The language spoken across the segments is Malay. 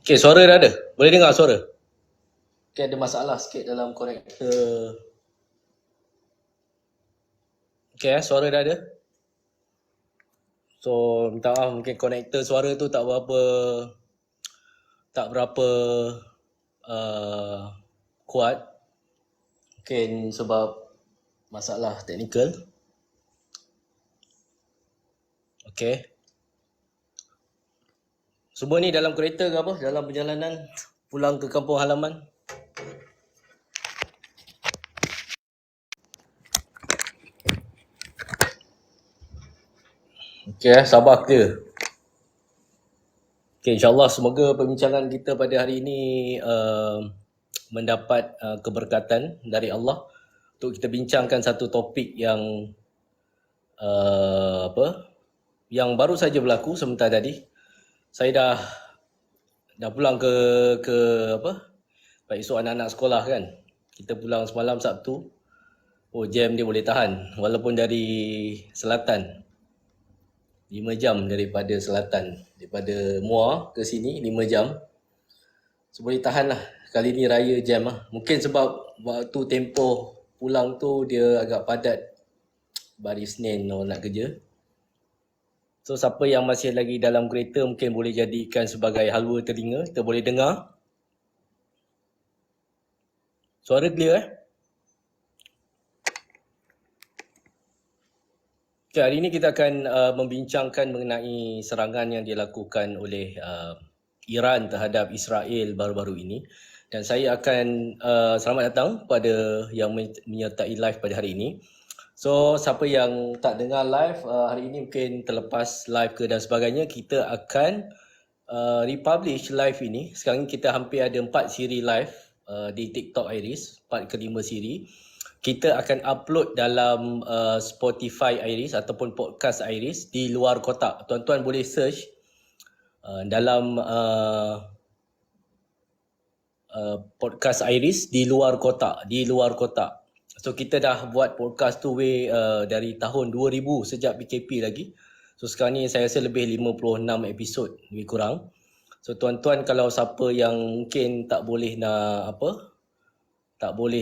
Okay, suara dah ada. Boleh dengar suara? Okay, ada masalah sikit dalam konektor. Okay, suara dah ada. So, minta maaf mungkin konektor suara tu tak berapa kuat. Mungkin sebab masalah teknikal. Okay. Semua ni dalam kereta ke apa? Dalam perjalanan pulang ke kampung halaman? Okay, sabar clear. Okay, insyaAllah semoga perbincangan kita pada hari ini mendapat keberkatan dari Allah untuk kita bincangkan satu topik yang yang baru saja berlaku sebentar tadi. Saya dah pulang ke Pak esok anak-anak sekolah kan. Kita pulang semalam Sabtu. Oh, jam dia boleh tahan walaupun dari selatan. 5 jam daripada selatan, daripada Muar ke sini 5 jam. So boleh tahan lah. Kali ni raya jam lah. Mungkin sebab waktu tempoh pulang tu dia agak padat hari Isnin orang nak kerja. So siapa yang masih lagi dalam kereta mungkin boleh jadikan sebagai halwa telinga. Kita boleh dengar. Suara clear Okay, hari ini kita akan membincangkan mengenai serangan yang dilakukan oleh Iran terhadap Israel baru-baru ini. Dan saya akan selamat datang pada yang menyertai live pada hari ini. So, siapa yang tak dengar live hari ini mungkin terlepas live ke dan sebagainya, kita akan republish live ini. Sekarang kita hampir ada 4 siri live di TikTok Iris, 4 ke 5 siri. Kita akan upload dalam Spotify Iris ataupun podcast Iris di luar kotak. Tuan-tuan boleh search dalam podcast Iris di luar kotak, So kita dah buat podcast tu dari tahun 2000 sejak PKP lagi. So sekarang ni saya rasa lebih 56 episod lebih kurang. So tuan-tuan kalau siapa yang mungkin tak boleh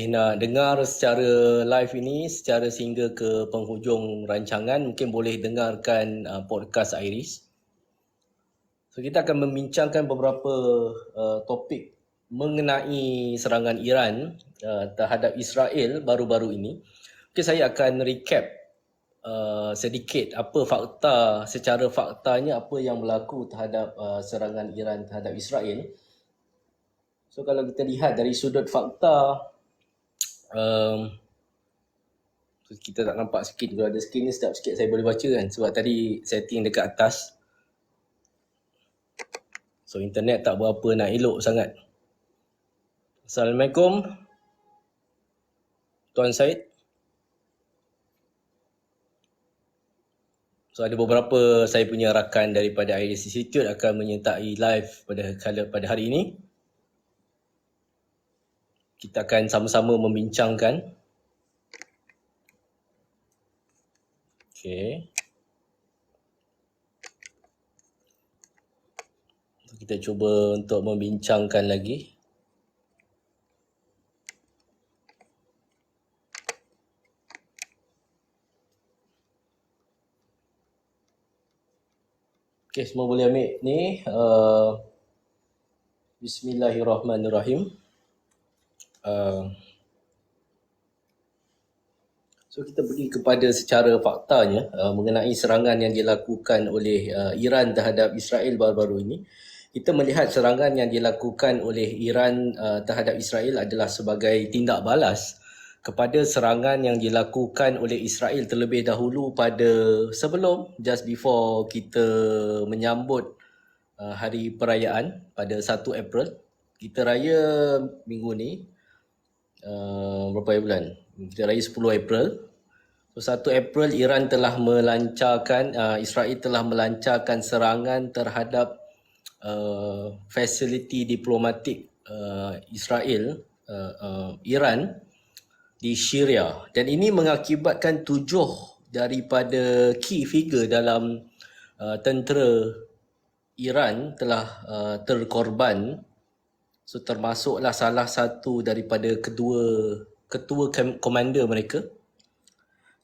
nak dengar secara live ini secara sehingga ke penghujung rancangan, mungkin boleh dengarkan podcast Iris. So kita akan membincangkan beberapa topik mengenai serangan Iran terhadap Israel baru-baru ini. Okay, saya akan recap sedikit apa secara faktanya apa yang berlaku terhadap serangan Iran terhadap Israel. So kalau kita lihat dari sudut fakta, kita tak nampak sikit, kalau ada skrin ni sedap sikit saya boleh baca kan, sebab tadi setting dekat atas. So internet tak berapa nak elok sangat. Assalamualaikum Tuan Syed. So ada beberapa saya punya rakan daripada Iris Institute akan menyertai live pada hari ini. Kita akan sama-sama membincangkan. Okay. Kita cuba untuk membincangkan lagi. Okay, semua boleh ambil ni. Bismillahirrahmanirrahim. So kita pergi kepada secara faktanya mengenai serangan yang dilakukan oleh Iran terhadap Israel baru-baru ini. Kita melihat serangan yang dilakukan oleh Iran terhadap Israel adalah sebagai tindak balas kepada serangan yang dilakukan oleh Israel terlebih dahulu just before kita menyambut hari perayaan pada 1 April. Kita raya minggu ni, berapa bulan? Kita raya 10 April. So 1 April Israel telah melancarkan serangan terhadap fasiliti diplomatik Iran di Syria, dan ini mengakibatkan 7 daripada key figure dalam tentera Iran telah terkorban, so termasuklah salah satu daripada ketua komander mereka,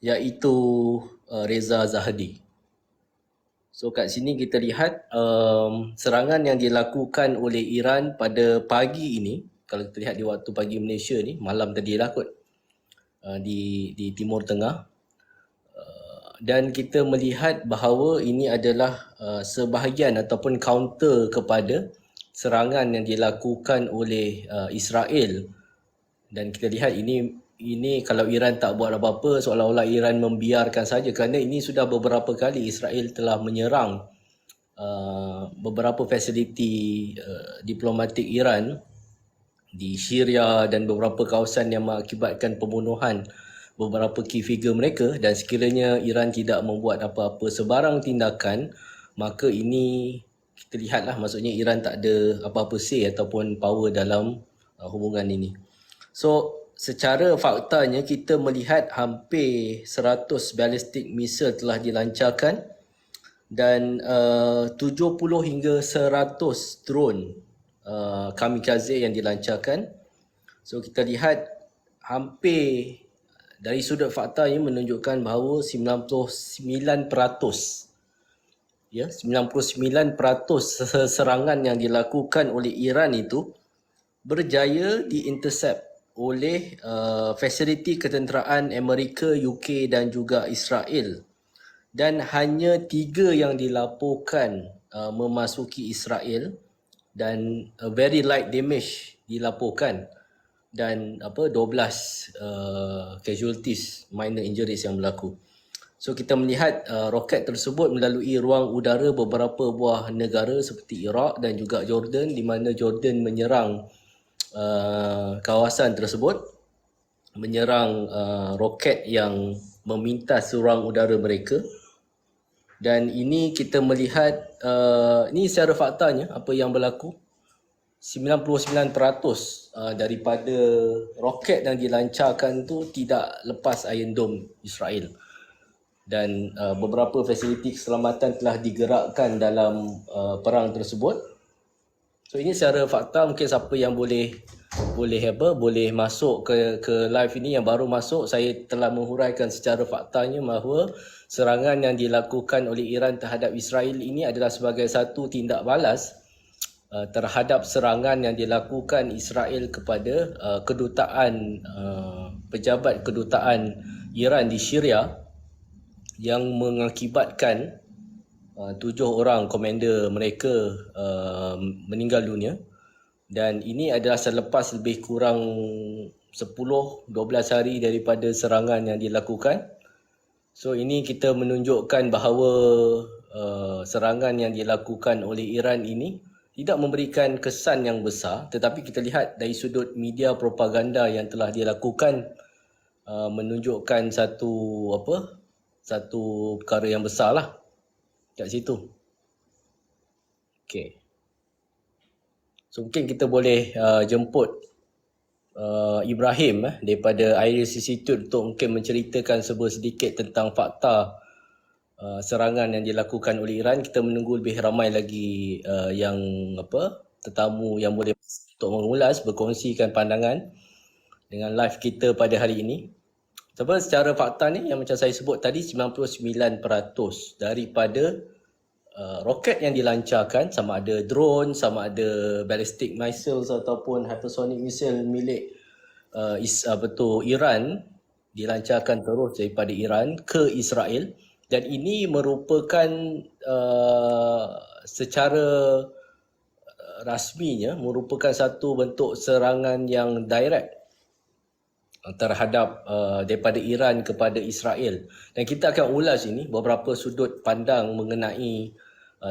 iaitu Reza Zahedi. So kat sini kita lihat serangan yang dilakukan oleh Iran pada pagi ini, kalau kita lihat di waktu pagi Malaysia ni, malam tadi lah kot, di Timur Tengah. Dan kita melihat bahawa ini adalah sebahagian ataupun counter kepada serangan yang dilakukan oleh Israel. Dan kita lihat ini kalau Iran tak buat apa-apa, seolah-olah Iran membiarkan saja, kerana ini sudah beberapa kali Israel telah menyerang beberapa fasiliti diplomatik Iran di Syria dan beberapa kawasan yang mengakibatkan pembunuhan beberapa key figure mereka. Dan sekiranya Iran tidak membuat apa-apa sebarang tindakan, maka ini kita lihatlah, maksudnya Iran tak ada apa-apa say ataupun power dalam hubungan ini. So secara faktanya kita melihat hampir 100 ballistic missile telah dilancarkan dan 70 hingga 100 drone kamikaze yang dilancarkan. So kita lihat hampir dari sudut faktanya menunjukkan bahawa 99% 99% serangan yang dilakukan oleh Iran itu berjaya diintercept oleh fasiliti ketenteraan Amerika, UK dan juga Israel. Dan hanya 3 yang dilaporkan memasuki Israel dan very light damage dilaporkan, dan 12 casualties, minor injuries yang berlaku. So kita melihat roket tersebut melalui ruang udara beberapa buah negara seperti Iraq dan juga Jordan, di mana Jordan menyerang kawasan tersebut, menyerang roket yang memintas ruang udara mereka. Dan ini kita melihat ini secara faktanya apa yang berlaku. 99% daripada roket yang dilancarkan tu tidak lepas Iron Dome Israel. Dan beberapa fasiliti keselamatan telah digerakkan dalam perang tersebut. So ini secara fakta, mungkin siapa yang boleh masuk ke live ini yang baru masuk, saya telah menghuraikan secara faktanya bahawa serangan yang dilakukan oleh Iran terhadap Israel ini adalah sebagai satu tindak balas terhadap serangan yang dilakukan Israel kepada pejabat kedutaan Iran di Syria, yang mengakibatkan 7 orang komander mereka meninggal dunia. Dan ini adalah selepas lebih kurang 10-12 hari daripada serangan yang dilakukan. So ini kita menunjukkan bahawa serangan yang dilakukan oleh Iran ini tidak memberikan kesan yang besar, tetapi kita lihat dari sudut media propaganda yang telah dilakukan menunjukkan satu perkara yang besar lah kat situ. Okay. So mungkin kita boleh jemput Ibrahim daripada Iris Institute untuk mungkin menceritakan sedikit tentang fakta serangan yang dilakukan oleh Iran. Kita menunggu lebih ramai lagi tetamu yang boleh untuk mengulas, berkongsikan pandangan dengan live kita pada hari ini. Sebab secara fakta ni yang macam saya sebut tadi, 99% daripada roket yang dilancarkan, sama ada drone, sama ada ballistic missiles ataupun hypersonic missile milik Iran, dilancarkan terus daripada Iran ke Israel. Dan ini merupakan secara rasminya merupakan satu bentuk serangan yang direct terhadap daripada Iran kepada Israel. Dan kita akan ulas ini beberapa sudut pandang mengenai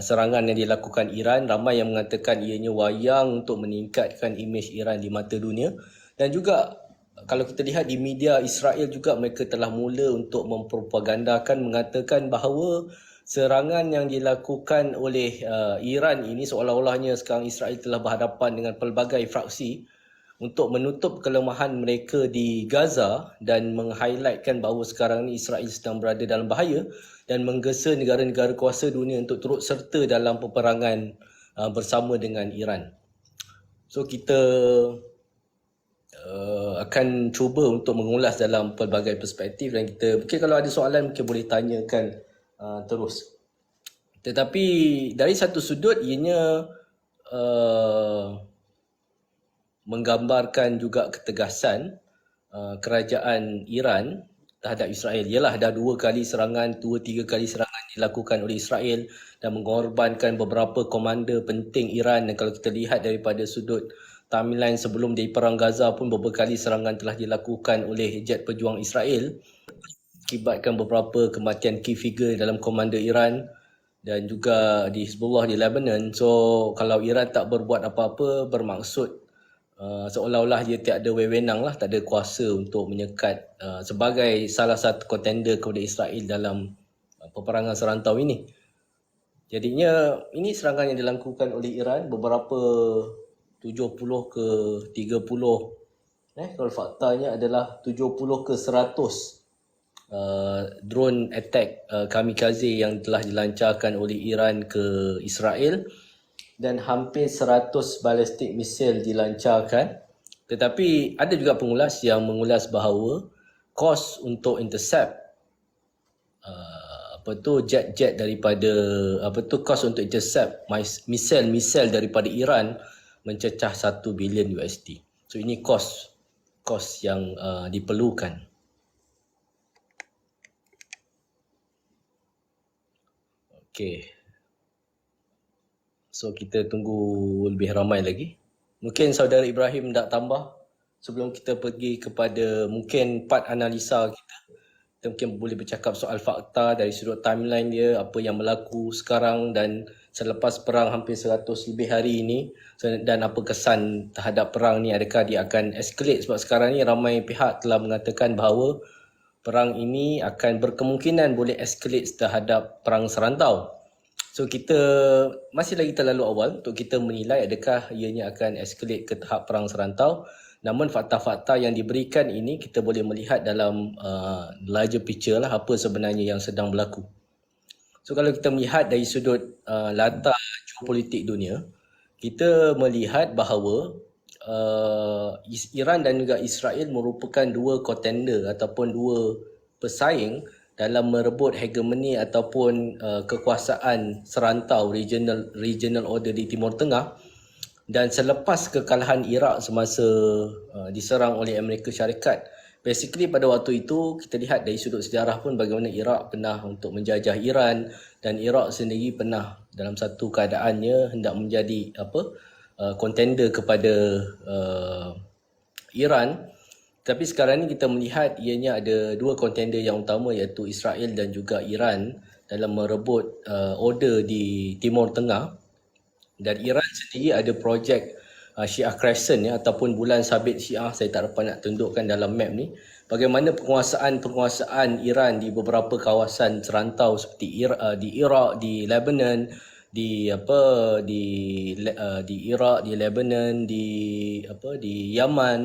serangan yang dilakukan Iran. Ramai yang mengatakan ianya wayang untuk meningkatkan imej Iran di mata dunia. Dan juga kalau kita lihat di media Israel juga, mereka telah mula untuk mempropagandakan, mengatakan bahawa serangan yang dilakukan oleh Iran ini seolah-olahnya sekarang Israel telah berhadapan dengan pelbagai fraksi untuk menutup kelemahan mereka di Gaza dan meng-highlightkan bahawa sekarang ni Israel sedang berada dalam bahaya dan menggesa negara-negara kuasa dunia untuk turut serta dalam peperangan bersama dengan Iran. So kita akan cuba untuk mengulas dalam pelbagai perspektif dan kita mungkin kalau ada soalan mungkin boleh tanyakan terus. Tetapi dari satu sudut ianya menggambarkan juga ketegasan kerajaan Iran terhadap Israel. Ialah dah 2-3 serangan dilakukan oleh Israel dan mengorbankan beberapa komander penting Iran. Dan kalau kita lihat daripada sudut timeline sebelum di Perang Gaza pun beberapa kali serangan telah dilakukan oleh jet pejuang Israel, akibatkan beberapa kematian key figure dalam komander Iran dan juga di Hezbollah di Lebanon. So kalau Iran tak berbuat apa-apa bermaksud seolah-olah dia tiada wewenang lah, tak ada kuasa untuk menyekat sebagai salah satu kontender kepada Israel dalam peperangan serantau ini. Jadinya ini serangan yang dilakukan oleh Iran beberapa 70 ke 30 kalau faktanya adalah 70 ke 100 drone attack kamikaze yang telah dilancarkan oleh Iran ke Israel dan hampir 100 ballistic missile dilancarkan. Tetapi ada juga pengulas yang mengulas bahawa kos untuk intercept jet-jet daripada kos untuk intercept missile daripada Iran mencecah 1 bilion USD. So ini kos yang diperlukan. Okey. So kita tunggu lebih ramai lagi. Mungkin saudara Ibrahim nak tambah sebelum kita pergi kepada mungkin part analisa kita. Kita mungkin boleh bercakap soal fakta dari sudut timeline dia, apa yang berlaku sekarang dan selepas perang hampir 100 lebih hari ini, dan apa kesan terhadap perang ni, adakah dia akan escalate, sebab sekarang ni ramai pihak telah mengatakan bahawa perang ini akan berkemungkinan boleh escalate terhadap perang serantau. So kita masih lagi terlalu awal untuk kita menilai adakah ianya akan escalate ke tahap perang serantau. Namun fakta-fakta yang diberikan ini kita boleh melihat dalam larger picture lah apa sebenarnya yang sedang berlaku. So kalau kita melihat dari sudut latar geopolitik dunia, kita melihat bahawa Iran dan juga Israel merupakan dua contender ataupun dua pesaing dalam merebut hegemoni ataupun kekuasaan serantau regional order di Timur Tengah. Dan selepas kekalahan Iraq semasa diserang oleh Amerika Syarikat, basically pada waktu itu kita lihat dari sudut sejarah pun bagaimana Iraq pernah untuk menjajah Iran dan Iraq sendiri pernah dalam satu keadaannya hendak menjadi contender kepada Iran. Tapi sekarang ni kita melihat ianya ada dua kontender yang utama iaitu Israel dan juga Iran dalam merebut order di Timur Tengah. Dan Iran sendiri ada projek Syiah Crescent ataupun bulan sabit Syiah, saya tak dapat nak tunjukkan dalam map ni. Bagaimana penguasaan Iran di beberapa kawasan serantau seperti di Iraq, di Lebanon, di Iraq, di Lebanon, di Yaman,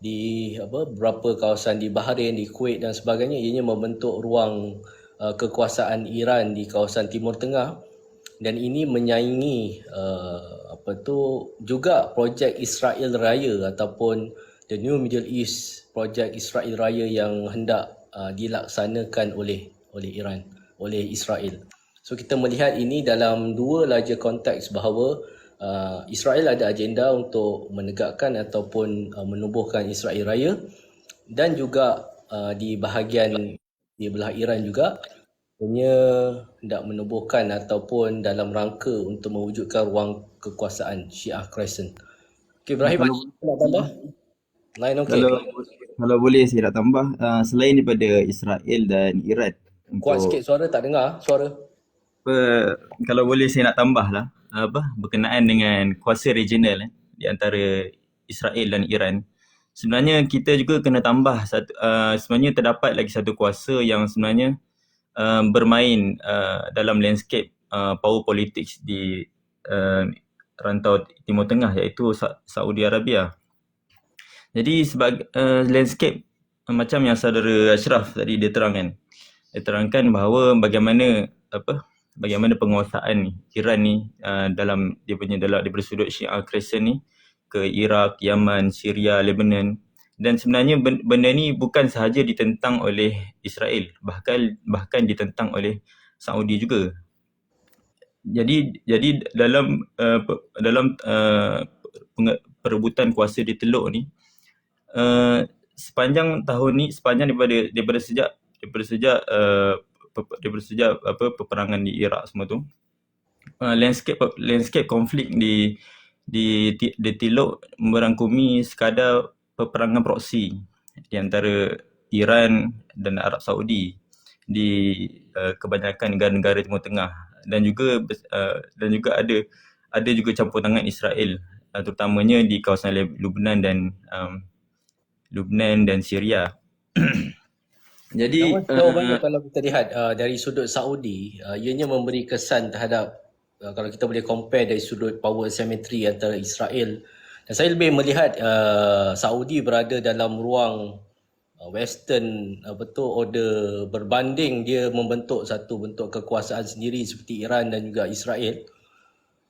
di beberapa kawasan di Bahrain, di Kuwait dan sebagainya, ianya membentuk ruang kekuasaan Iran di kawasan Timur Tengah. Dan ini menyaingi juga projek Israel Raya ataupun The New Middle East, projek Israel Raya yang hendak dilaksanakan oleh Iran, oleh Israel. So kita melihat ini dalam dua larger konteks bahawa Israel ada agenda untuk menegakkan ataupun menubuhkan Israel Raya, dan juga di bahagian di belah Iran juga punya hendak menubuhkan ataupun dalam rangka untuk mewujudkan ruang kekuasaan Syiah Crescent. Okay, Ibrahim, nak tambah? Lain okey. Kalau boleh saya nak tambah, selain daripada Israel dan Iran, Kuat sikit suara, tak dengar suara. kalau boleh saya nak tambah lah berkenaan dengan kuasa regional di antara Israel dan Iran. Sebenarnya kita juga kena tambah sebenarnya terdapat lagi satu kuasa yang sebenarnya bermain dalam landscape power politics di rantau Timur Tengah, iaitu Saudi Arabia. Jadi sebagai landscape macam yang saudara Ashraf tadi dia terangkan bahawa bagaimana penguasaan Iran ni dalam daripada sudut Syiah Crescent ni ke Iraq, Yaman, Syria, Lebanon, dan sebenarnya benda ni bukan sahaja ditentang oleh Israel, bahkan ditentang oleh Saudi juga. Jadi dalam perebutan kuasa di Teluk ni, sepanjang tahun ni, daripada sejak peperangan di Iraq semua tu, landscape konflik di Teluk merangkumi sekadar peperangan proksi di antara Iran dan Arab Saudi di kebanyakan negara-negara Timur Tengah, dan juga ada juga campur tangan Israel, terutamanya di kawasan Lebanon dan Syria. Jadi Namun sejauh mana kalau kita lihat dari sudut Saudi, ianya memberi kesan terhadap, kalau kita boleh compare dari sudut power asymmetry antara Israel, dan saya lebih melihat Saudi berada dalam ruang western order berbanding dia membentuk satu bentuk kekuasaan sendiri seperti Iran dan juga Israel.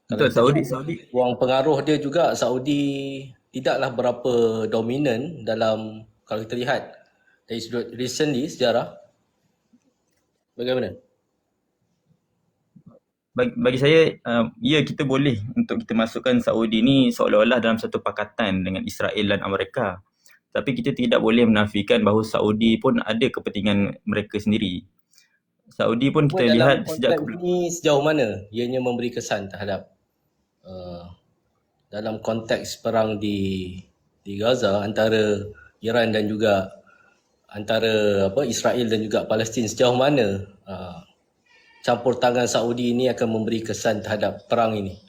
betul, Saudi Ruang pengaruh dia juga, Saudi tidaklah berapa dominan dalam, kalau kita lihat dari sudut recently sejarah. Bagaimana? bagi saya, ya, kita boleh untuk kita masukkan Saudi ni seolah-olah dalam satu pakatan dengan Israel dan Amerika. Tapi kita tidak boleh menafikan bahawa Saudi pun ada kepentingan mereka sendiri. Saudi pun kita Dalam lihat konteks ini sejauh mana ianya memberi kesan terhadap dalam konteks perang di Gaza antara Iran dan juga antara Israel dan juga Palestin, sejauh mana campur tangan Saudi ini akan memberi kesan terhadap perang ini?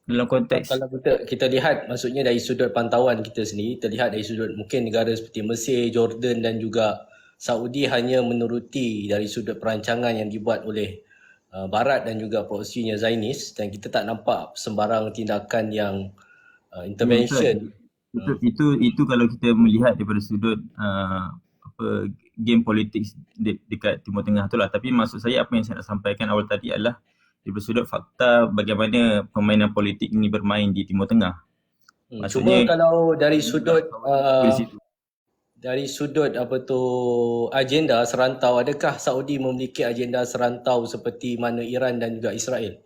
dalam konteks Kalau kita lihat, maksudnya dari sudut pantauan kita sendiri, terlihat dari sudut mungkin negara seperti Mesir, Jordan dan juga Saudi hanya menuruti dari sudut perancangan yang dibuat oleh Barat dan juga proksinya Zionis, dan kita tak nampak sembarang tindakan yang intervention. Itu kalau kita melihat daripada sudut game politik dekat Timur Tengah tu lah. Tapi maksud saya, apa yang saya nak sampaikan awal tadi adalah daripada sudut fakta bagaimana permainan politik ini bermain di Timur Tengah. Cuma kalau dari sudut agenda serantau, adakah Saudi memiliki agenda serantau seperti mana Iran dan juga Israel?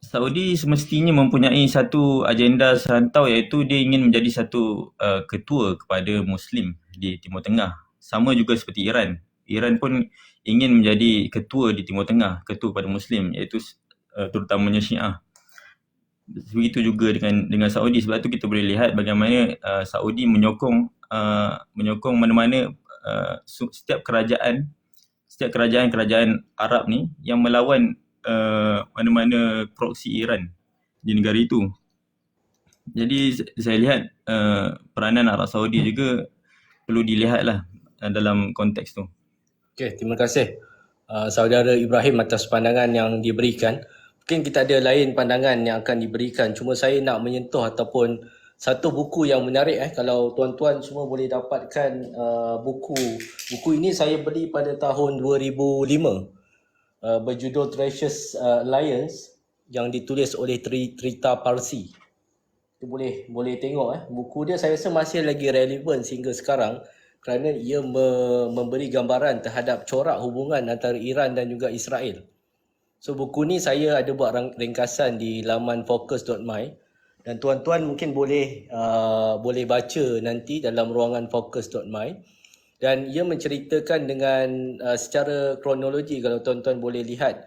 Saudi semestinya mempunyai satu agenda serantau, iaitu dia ingin menjadi satu ketua kepada Muslim di Timur Tengah. Sama juga seperti Iran. Iran pun ingin menjadi ketua di Timur Tengah, ketua kepada Muslim, iaitu terutamanya Syiah. Begitu juga dengan Saudi. Sebab tu kita boleh lihat bagaimana Saudi menyokong mana-mana setiap kerajaan Arab ni yang melawan mana-mana proksi Iran di negara itu. Jadi saya lihat peranan Arab Saudi juga perlu dilihatlah dalam konteks tu. Okey, terima kasih saudara Ibrahim atas pandangan yang diberikan. Mungkin kita ada lain pandangan yang akan diberikan, cuma saya nak menyentuh ataupun satu buku yang menarik. Kalau tuan-tuan semua boleh dapatkan buku ini, saya beli pada tahun 2005, berjudul Treasures Alliance, yang ditulis oleh Trita Parsi. Kita boleh tengok buku dia. Saya rasa masih lagi relevan sehingga sekarang kerana ia memberi gambaran terhadap corak hubungan antara Iran dan juga Israel. So buku ni saya ada buat ringkasan di laman focus.my, dan tuan-tuan mungkin boleh baca nanti dalam ruangan focus.my, dan ia menceritakan dengan secara kronologi, kalau tuan-tuan boleh lihat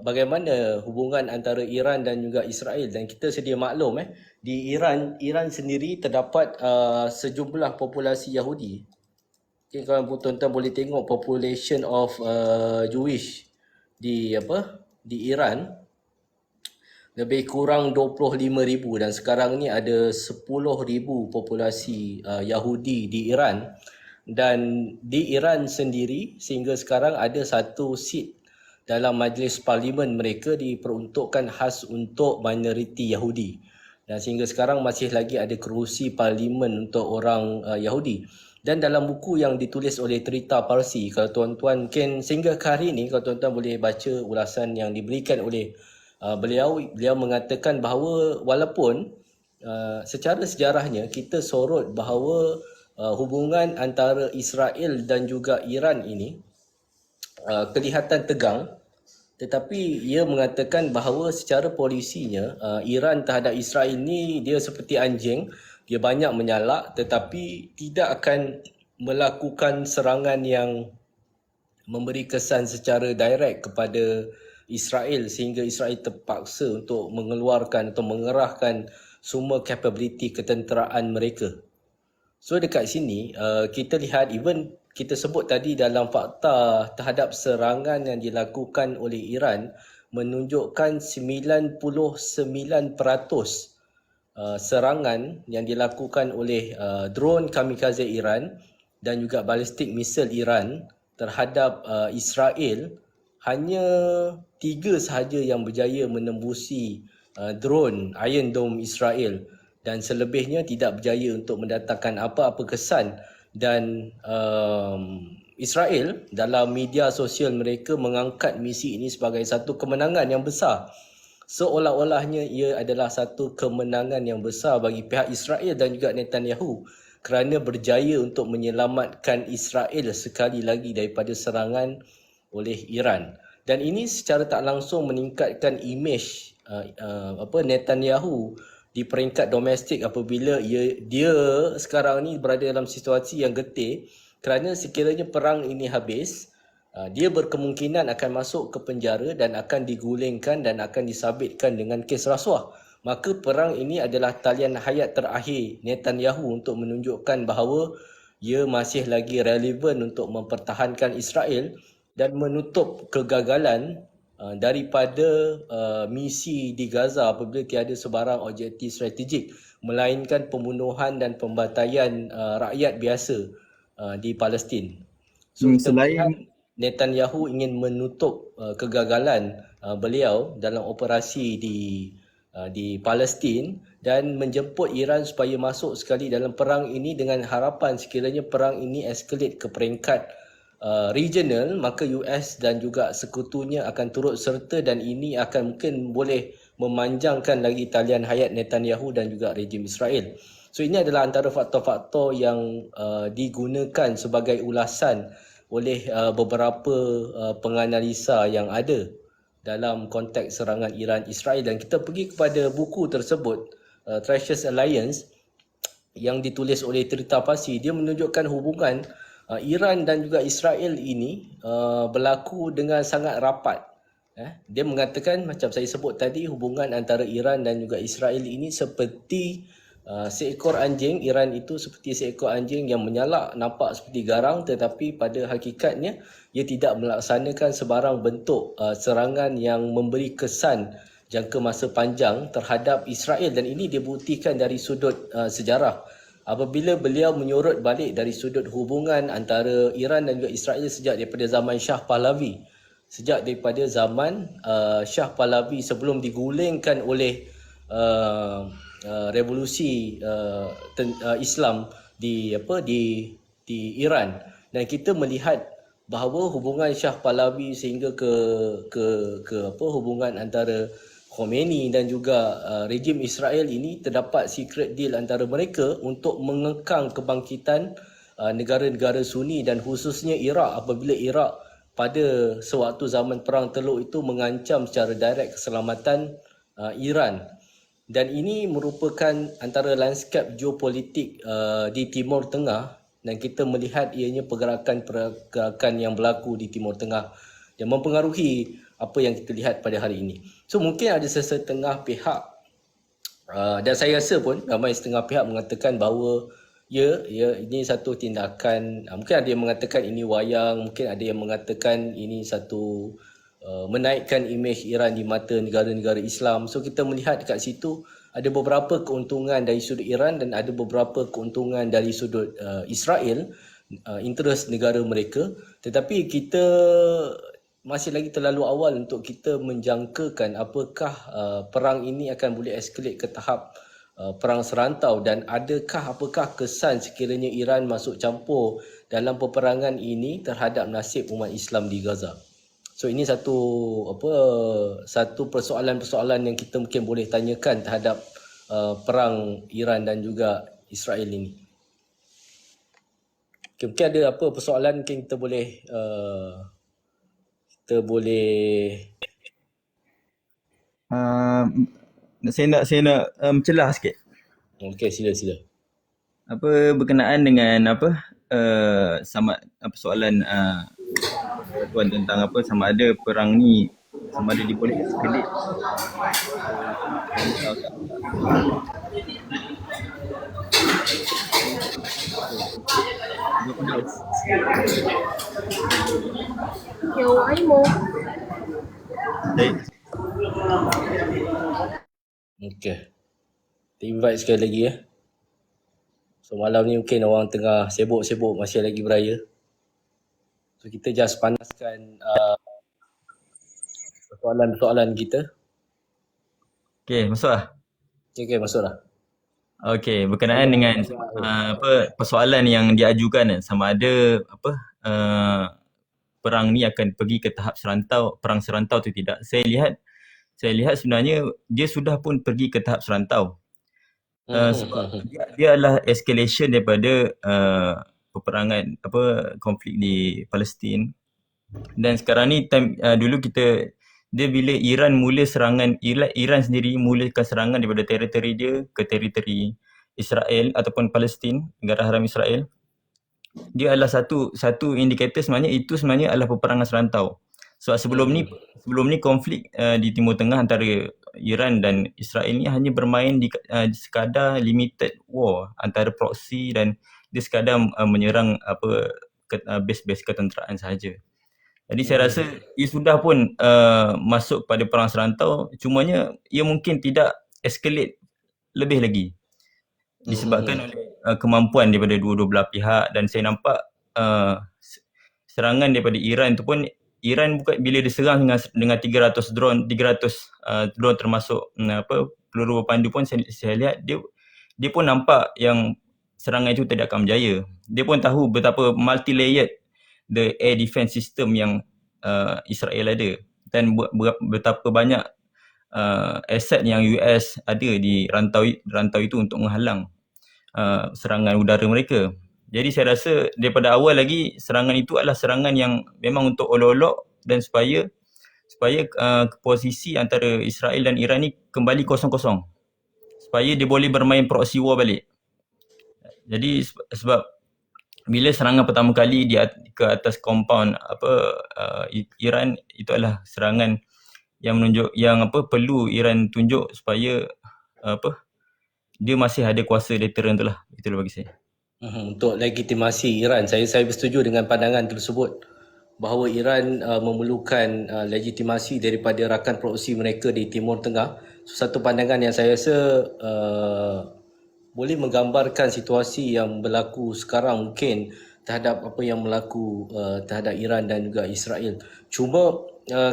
bagaimana hubungan antara Iran dan juga Israel. Dan kita sedia maklum di Iran sendiri terdapat sejumlah populasi Yahudi. Okay, kalau tuan-tuan boleh tengok population of Jewish di Iran lebih kurang 25,000, dan sekarang ni ada 10,000 populasi Yahudi di Iran. Dan di Iran sendiri sehingga sekarang ada satu seat dalam majlis parlimen mereka diperuntukkan khas untuk minoriti Yahudi. dan sehingga sekarang masih lagi ada kerusi parlimen untuk orang Yahudi. Dan dalam buku yang ditulis oleh Trita Parsi, kalau tuan-tuan mungkin sehingga ke hari ini, kalau tuan-tuan boleh baca ulasan yang diberikan oleh beliau mengatakan bahawa walaupun secara sejarahnya kita sorot bahawa hubungan antara Israel dan juga Iran ini kelihatan tegang, tetapi ia mengatakan bahawa secara polisinya Iran terhadap Israel ni dia seperti anjing, dia banyak menyalak tetapi tidak akan melakukan serangan yang memberi kesan secara direct kepada Israel sehingga Israel terpaksa untuk mengeluarkan atau mengerahkan semua capability ketenteraan mereka. So dekat sini kita lihat, even kita sebut tadi dalam fakta terhadap serangan yang dilakukan oleh Iran menunjukkan 99% serangan yang dilakukan oleh drone kamikaze Iran dan juga balistik misil Iran terhadap Israel, hanya 3 sahaja yang berjaya menembusi drone Iron Dome Israel dan selebihnya tidak berjaya untuk mendatangkan apa-apa kesan. Dan Israel dalam media sosial mereka mengangkat misi ini sebagai satu kemenangan yang besar, seolah-olahnya ia adalah satu kemenangan yang besar bagi pihak Israel dan juga Netanyahu kerana berjaya untuk menyelamatkan Israel sekali lagi daripada serangan oleh Iran. Dan ini secara tak langsung meningkatkan imej Netanyahu di peringkat domestik apabila dia sekarang ni berada dalam situasi yang getih, kerana sekiranya perang ini habis, dia berkemungkinan akan masuk ke penjara dan akan digulingkan dan akan disabitkan dengan kes rasuah. Maka perang ini adalah talian hayat terakhir Netanyahu untuk menunjukkan bahawa ia masih lagi relevan untuk mempertahankan Israel dan menutup kegagalan daripada misi di Gaza apabila tiada sebarang objektif strategik melainkan pembunuhan dan pembantaian rakyat biasa di Palestin. So kita melihat Netanyahu ingin menutup kegagalan beliau dalam operasi di Palestin dan menjemput Iran supaya masuk sekali dalam perang ini dengan harapan sekiranya perang ini escalate ke peringkat regional, maka US dan juga sekutunya akan turut serta dan ini akan mungkin boleh memanjangkan lagi talian hayat Netanyahu dan juga rejim Israel. So ini adalah antara faktor-faktor yang digunakan sebagai ulasan oleh beberapa penganalisa yang ada dalam konteks serangan Iran Israel. Dan kita pergi kepada buku tersebut, Treacherous Alliance, yang ditulis oleh Trita Parsi. Dia menunjukkan hubungan Iran dan juga Israel ini berlaku dengan sangat rapat. Dia mengatakan, macam saya sebut tadi, hubungan antara Iran dan juga Israel ini seperti seekor anjing. Iran itu seperti seekor anjing yang menyalak, nampak seperti garang, tetapi pada hakikatnya ia tidak melaksanakan sebarang bentuk serangan yang memberi kesan jangka masa panjang terhadap Israel. Dan ini dibuktikan dari sudut sejarah. Apabila beliau menyorot balik dari sudut hubungan antara Iran dan juga Israel sejak daripada zaman Shah Pahlavi. Sejak daripada zaman Shah Pahlavi sebelum digulingkan oleh revolusi Islam di Iran, dan kita melihat bahawa hubungan Shah Pahlavi sehingga ke hubungan antara Khomeini dan juga rejim Israel ini, terdapat secret deal antara mereka untuk mengekang kebangkitan negara-negara Sunni dan khususnya Iraq apabila Iraq pada sewaktu zaman Perang Teluk itu mengancam secara direct keselamatan Iran. Dan ini merupakan antara lanskap geopolitik di Timur Tengah, dan kita melihat ianya pergerakan yang berlaku di Timur Tengah yang mempengaruhi apa yang kita lihat pada hari ini. So mungkin ada sesetengah pihak dan saya rasa pun ramai setengah pihak mengatakan bahawa ya ini satu tindakan, mungkin ada yang mengatakan ini wayang, mungkin ada yang mengatakan ini satu menaikkan imej Iran di mata negara-negara Islam. So kita melihat dekat situ ada beberapa keuntungan dari sudut Iran dan ada beberapa keuntungan dari sudut Israel, interest negara mereka. Tetapi kita masih lagi terlalu awal untuk kita menjangkakan apakah perang ini akan boleh escalate ke tahap perang serantau, dan apakah kesan sekiranya Iran masuk campur dalam peperangan ini terhadap nasib umat Islam di Gaza? So ini satu persoalan-persoalan yang kita mungkin boleh tanyakan terhadap perang Iran dan juga Israel ini. Okay, mungkin ada persoalan mungkin kita boleh Saya nak mencelah sikit. okey, sila. Berkenaan dengan sama soalan tuan tentang sama ada perang ni sama ada dia boleh escalate Okey. Kita invite sekali lagi ya. So malam ni mungkin orang tengah sibuk-sibuk, masih lagi beraya. So kita just panaskan persoalan-persoalan kita. Okey, masuk lah. Okey, masuklah. Okey, berkenaan dengan persoalan yang diajukan sama ada perang ni akan pergi ke tahap perang serantau atau tidak. Saya lihat sebenarnya dia sudah pun pergi ke tahap serantau. Sebab dia adalah escalation daripada peperangan konflik di Palestin. Dan sekarang ni dulu dia bila Iran mula serangan, Iran sendiri mulakan serangan daripada teritori dia ke teritori Israel ataupun Palestin, negara haram Israel. Dia adalah satu indikator sebenarnya adalah peperangan serantau. Sebab sebelum ni konflik di Timur Tengah antara Iran dan Israel ni hanya bermain di sekadar limited war antara proxy, dan dia sekadar menyerang base-base ketenteraan sahaja. Jadi saya rasa ia sudah pun masuk pada perang serantau, cumanya ia mungkin tidak escalate lebih lagi disebabkan oleh kemampuan daripada dua-dua belah pihak. Dan saya nampak serangan daripada Iran tu pun, Iran bila diserang dengan 300 drone termasuk peluru berpandu pun, saya lihat dia pun nampak yang serangan itu tidak akan berjaya. Dia pun tahu betapa multi-layered the air defense system yang Israel ada, dan betapa banyak aset yang US ada di rantau itu untuk menghalang serangan udara mereka. Jadi saya rasa daripada awal lagi serangan itu adalah serangan yang memang untuk olok-olok, dan supaya posisi antara Israel dan Iran ni kembali kosong-kosong, supaya dia boleh bermain proxy war balik. Jadi sebab bila serangan pertama kali ke atas compound Iran, itu adalah serangan yang perlu Iran tunjuk supaya dia masih ada kuasa deterrent tu lah. Itulah bagi saya. Untuk legitimasi Iran, saya bersetuju dengan pandangan tersebut bahawa Iran memerlukan legitimasi daripada rakan proksi mereka di Timur Tengah. So, satu pandangan yang saya rasa boleh menggambarkan situasi yang berlaku sekarang mungkin terhadap apa yang berlaku terhadap Iran dan juga Israel. Cuma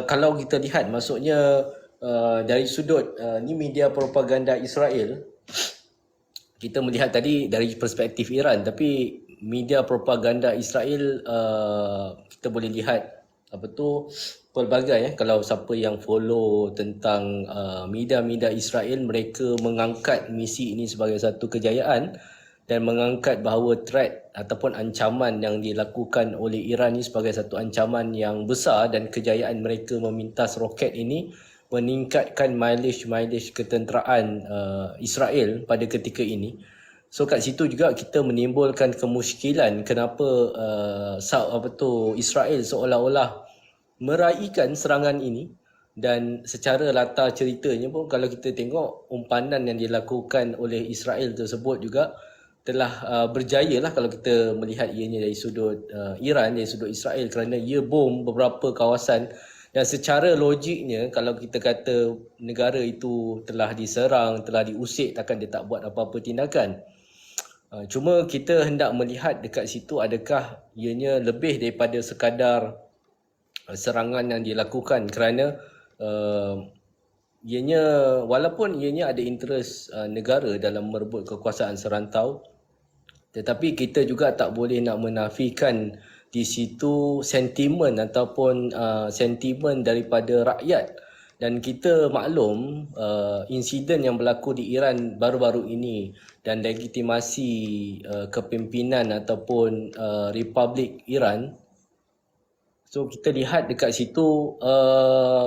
kalau kita lihat, maksudnya dari sudut ni media propaganda Israel, kita melihat tadi dari perspektif Iran, tapi media propaganda Israel kita boleh lihat pelbagai kalau siapa yang follow tentang media-media Israel, mereka mengangkat misi ini sebagai satu kejayaan dan mengangkat bahawa threat ataupun ancaman yang dilakukan oleh Iran ini sebagai satu ancaman yang besar, dan kejayaan mereka memintas roket ini meningkatkan mileage ketenteraan Israel pada ketika ini. So kat situ juga kita menimbulkan kemusykilan kenapa Israel seolah-olah meraihkan serangan ini, dan secara latar ceritanya pun kalau kita tengok umpanan yang dilakukan oleh Israel tersebut juga telah berjaya lah kalau kita melihat ianya dari sudut Iran, dari sudut Israel, kerana ia bom beberapa kawasan. Dan secara logiknya kalau kita kata negara itu telah diserang, telah diusik, takkan dia tak buat apa-apa tindakan. Cuma kita hendak melihat dekat situ adakah ianya lebih daripada sekadar serangan yang dilakukan, kerana ianya walaupun ianya ada interest negara dalam merebut kekuasaan serantau, tetapi kita juga tak boleh nak menafikan di situ sentimen ataupun sentimen daripada rakyat. Dan kita maklum insiden yang berlaku di Iran baru-baru ini dan legitimasi kepimpinan ataupun Republik Iran. So kita lihat dekat situ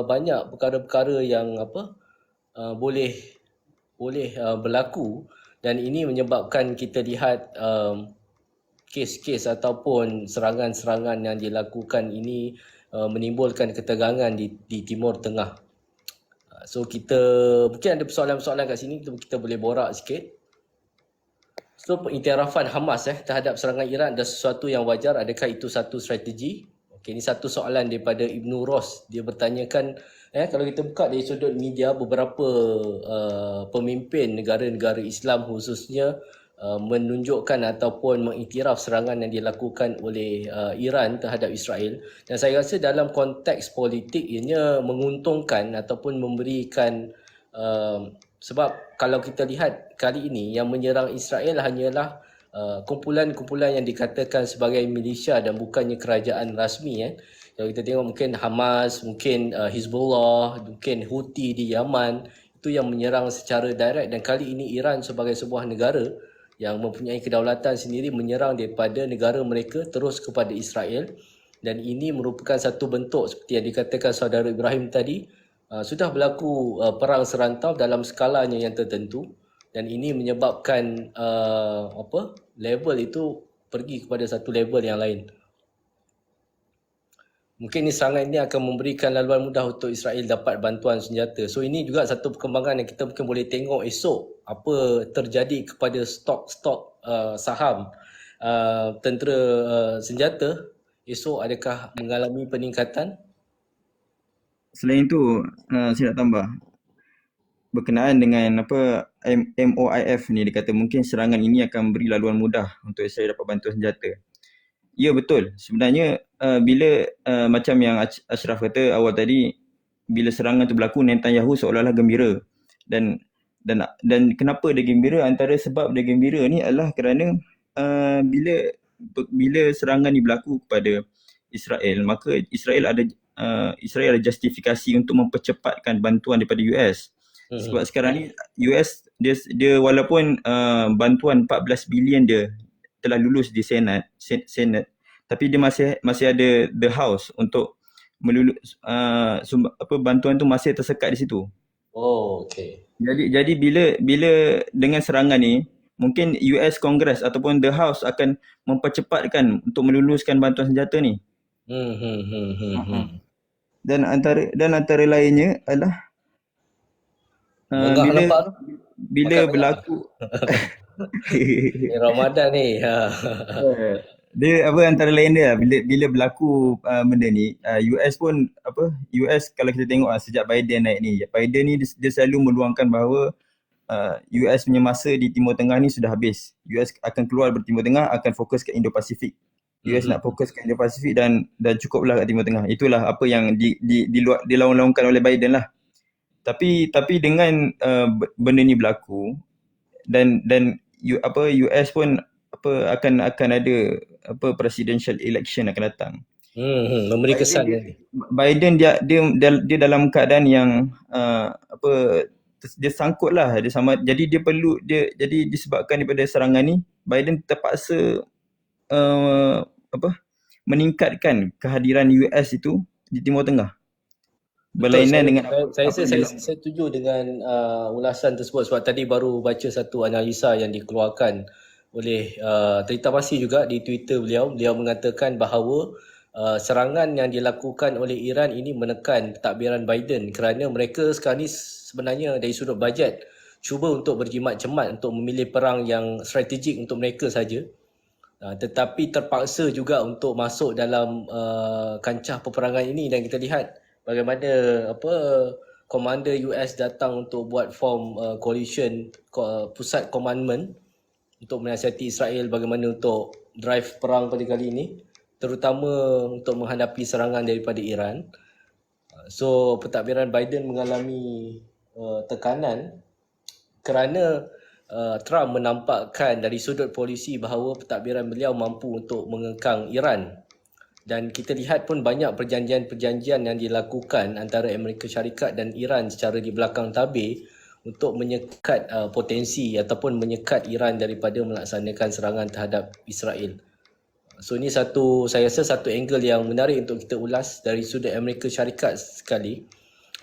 banyak perkara-perkara yang boleh berlaku, dan ini menyebabkan kita lihat kes-kes ataupun serangan-serangan yang dilakukan ini menimbulkan ketegangan di Timur Tengah. So kita mungkin ada persoalan-persoalan kat sini kita boleh borak sikit. So pengiktirafan Hamas terhadap serangan Iran adalah sesuatu yang wajar. Adakah itu satu strategi? Okey, ini satu soalan daripada Ibnu Ros. Dia bertanyakan, kalau kita buka dari sudut media, beberapa pemimpin negara-negara Islam khususnya menunjukkan ataupun mengiktiraf serangan yang dilakukan oleh Iran terhadap Israel. Dan saya rasa dalam konteks politik ianya menguntungkan ataupun memberikan sebab kalau kita lihat kali ini yang menyerang Israel hanyalah kumpulan-kumpulan yang dikatakan sebagai milisya dan bukannya kerajaan rasmi. Kalau kita tengok mungkin Hamas, mungkin Hizbullah, mungkin Houthi di Yaman, itu yang menyerang secara direct. Dan kali ini Iran sebagai sebuah negara yang mempunyai kedaulatan sendiri menyerang daripada negara mereka terus kepada Israel. Dan ini merupakan satu bentuk seperti yang dikatakan saudara Ibrahim tadi, sudah berlaku perang serantau dalam skalanya yang tertentu, dan ini menyebabkan level itu pergi kepada satu level yang lain. Mungkin serangan ini akan memberikan laluan mudah untuk Israel dapat bantuan senjata. So ini juga satu perkembangan yang kita mungkin boleh tengok esok apa terjadi kepada stok-stok saham tentera senjata. Esok adakah mengalami peningkatan? Selain itu, saya nak tambah berkenaan dengan MOIF ni, dia kata mungkin serangan ini akan beri laluan mudah untuk Israel dapat bantuan senjata. Ya, betul. Sebenarnya bila macam yang Ashraf kata awal tadi, bila serangan tu berlaku, Netanyahu seolah-olah gembira. Dan kenapa dia gembira? Antara sebab dia gembira ni adalah kerana bila serangan ni berlaku kepada Israel, maka Israel ada justifikasi untuk mempercepatkan bantuan daripada US. Sebab sekarang ni US dia walaupun bantuan 14 bilion dia telah lulus di Senate, tapi dia masih ada the House untuk bantuan tu masih tersekat di situ. Oh, okey. Jadi bila dengan serangan ni, mungkin US Congress ataupun the House akan mempercepatkan untuk meluluskan bantuan senjata ni. Dan antara lainnya adalah bila berlaku Ramadan ni. Dia antara lain dia bila berlaku benda ni, US pun US kalau kita tengok sejak Biden naik ni, Biden ni dia selalu meluangkan bahawa US punya masa di Timur Tengah ni sudah habis. US akan keluar dari Timur Tengah, akan fokus ke Indo-Pasifik. US nak fokus ke Indo-Pasifik dan cukuplah kat Timur Tengah. Itulah apa yang dilawan-lawankan oleh Biden lah. Tapi dengan benda ni berlaku dan US pun akan ada presidential election akan datang. Memberi kesan Biden dia dalam keadaan yang dia sangkut lah, jadi dia perlu jadi disebabkan daripada serangan ni, Biden terpaksa meningkatkan kehadiran US itu di Timur Tengah. Berlainan dengan saya setuju dengan ulasan tersebut, sebab tadi baru baca satu analisa yang dikeluarkan oleh Terita Masih juga di Twitter beliau mengatakan bahawa serangan yang dilakukan oleh Iran ini menekan pentadbiran Biden kerana mereka sekarang ni sebenarnya dari sudut bajet cuba untuk berjimat cemat untuk memilih perang yang strategik untuk mereka saja, tetapi terpaksa juga untuk masuk dalam kancah peperangan ini. Dan kita lihat bagaimana komander US datang untuk buat form coalition pusat commandment untuk menasihati Israel bagaimana untuk drive perang pada kali ini, terutama untuk menghadapi serangan daripada Iran. So pentadbiran Biden mengalami tekanan kerana Trump menampakkan dari sudut polisi bahawa pentadbiran beliau mampu untuk mengekang Iran. Dan kita lihat pun banyak perjanjian-perjanjian yang dilakukan antara Amerika Syarikat dan Iran secara di belakang tabir untuk menyekat potensi ataupun menyekat Iran daripada melaksanakan serangan terhadap Israel. So ini saya rasa satu angle yang menarik untuk kita ulas dari sudut Amerika Syarikat sekali.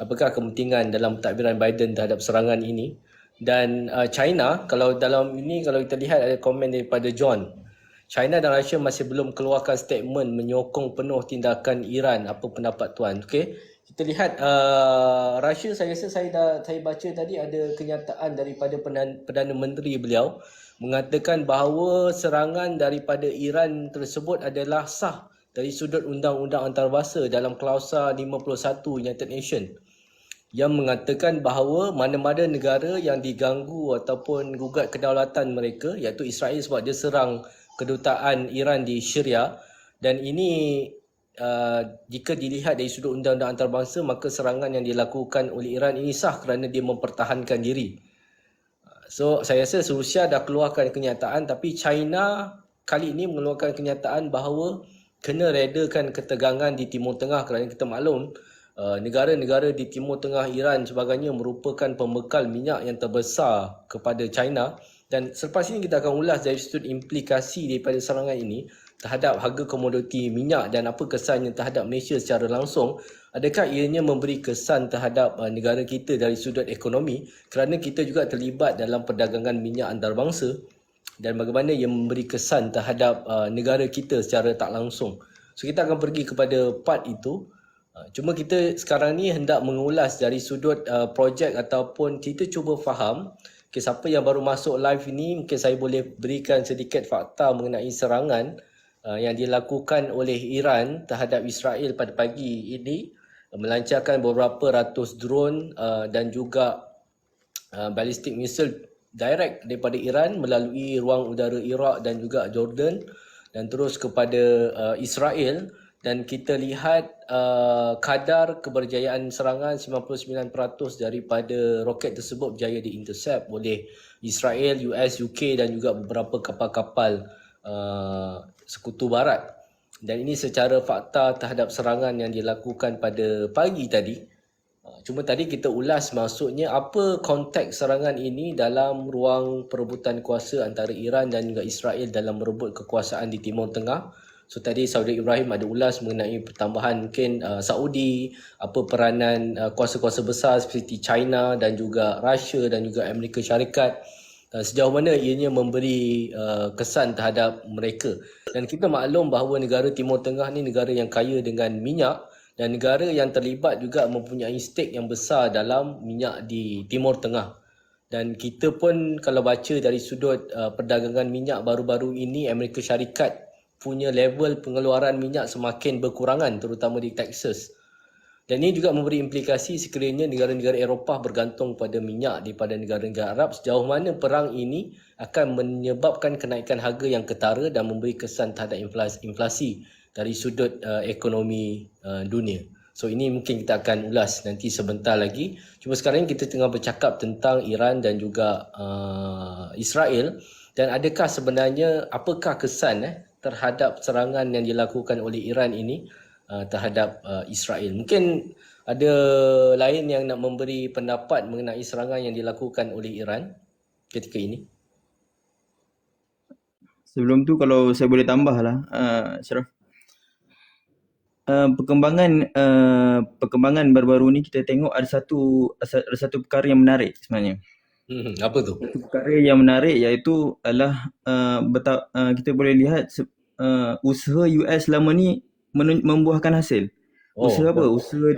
Apakah kepentingan dalam pentadbiran Biden terhadap serangan ini? Dan China, kalau kita lihat ada komen daripada John, China dan Russia masih belum keluarkan statement menyokong penuh tindakan Iran. Apa pendapat tuan? Okey, kita lihat Russia, saya rasa saya baca tadi ada kenyataan daripada Perdana Menteri beliau mengatakan bahawa serangan daripada Iran tersebut adalah sah dari sudut undang-undang antarabangsa dalam klausa 51 United Nations yang mengatakan bahawa mana-mana negara yang diganggu ataupun gugat kedaulatan mereka, iaitu Israel sebab dia serang kedutaan Iran di Syria, dan ini jika dilihat dari sudut undang-undang antarabangsa, maka serangan yang dilakukan oleh Iran ini sah kerana dia mempertahankan diri. So saya rasa Rusia dah keluarkan kenyataan, tapi China kali ini mengeluarkan kenyataan bahawa kena redakan ketegangan di Timur Tengah kerana kita maklum negara-negara di Timur Tengah, Iran sebagainya merupakan pembekal minyak yang terbesar kepada China. Dan selepas ini kita akan ulas dari sudut implikasi daripada serangan ini terhadap harga komoditi minyak dan apa kesannya terhadap Malaysia secara langsung. Adakah ianya memberi kesan terhadap negara kita dari sudut ekonomi kerana kita juga terlibat dalam perdagangan minyak antarabangsa, dan bagaimana ia memberi kesan terhadap negara kita secara tak langsung. So kita akan pergi kepada part itu. Cuma kita sekarang ni hendak mengulas dari sudut projek ataupun kita cuba faham. Okay, siapa yang baru masuk live ini, mungkin saya boleh berikan sedikit fakta mengenai serangan yang dilakukan oleh Iran terhadap Israel pada pagi ini, melancarkan beberapa ratus drone dan juga ballistic missile direct daripada Iran melalui ruang udara Iraq dan juga Jordan dan terus kepada Israel. Dan kita lihat kadar keberjayaan serangan 99% daripada roket tersebut berjaya diintercept oleh Israel, US, UK dan juga beberapa kapal-kapal Sekutu Barat. Dan ini secara fakta terhadap serangan yang dilakukan pada pagi tadi. Cuma tadi kita ulas maksudnya apa konteks serangan ini dalam ruang perebutan kuasa antara Iran dan juga Israel dalam merebut kekuasaan di Timur Tengah. So tadi Saudara Ibrahim ada ulas mengenai pertambahan mungkin Saudi, apa peranan kuasa-kuasa besar seperti China dan juga Russia dan juga Amerika Syarikat, sejauh mana ianya memberi kesan terhadap mereka. Dan kita maklum bahawa negara Timur Tengah ni negara yang kaya dengan minyak dan negara yang terlibat juga mempunyai stake yang besar dalam minyak di Timur Tengah. Dan kita pun kalau baca dari sudut perdagangan minyak baru-baru ini, Amerika Syarikat punya level pengeluaran minyak semakin berkurangan terutama di Texas. Dan ini juga memberi implikasi sekiranya negara-negara Eropah bergantung pada minyak daripada negara-negara Arab, sejauh mana perang ini akan menyebabkan kenaikan harga yang ketara dan memberi kesan terhadap inflasi dari sudut ekonomi dunia. So ini mungkin kita akan ulas nanti sebentar lagi. Cuma sekarang kita tengah bercakap tentang Iran dan juga Israel. Dan adakah sebenarnya, apakah kesan terhadap serangan yang dilakukan oleh Iran ini terhadap Israel? Mungkin ada lain yang nak memberi pendapat mengenai serangan yang dilakukan oleh Iran ketika ini? Sebelum tu kalau saya boleh tambah lah, Syaraf. Perkembangan baru-baru ni kita tengok ada satu perkara yang menarik sebenarnya. Apa tu? Satu perkara yang menarik iaitu adalah kita boleh lihat usaha US selama ni membuahkan hasil. Usaha apa?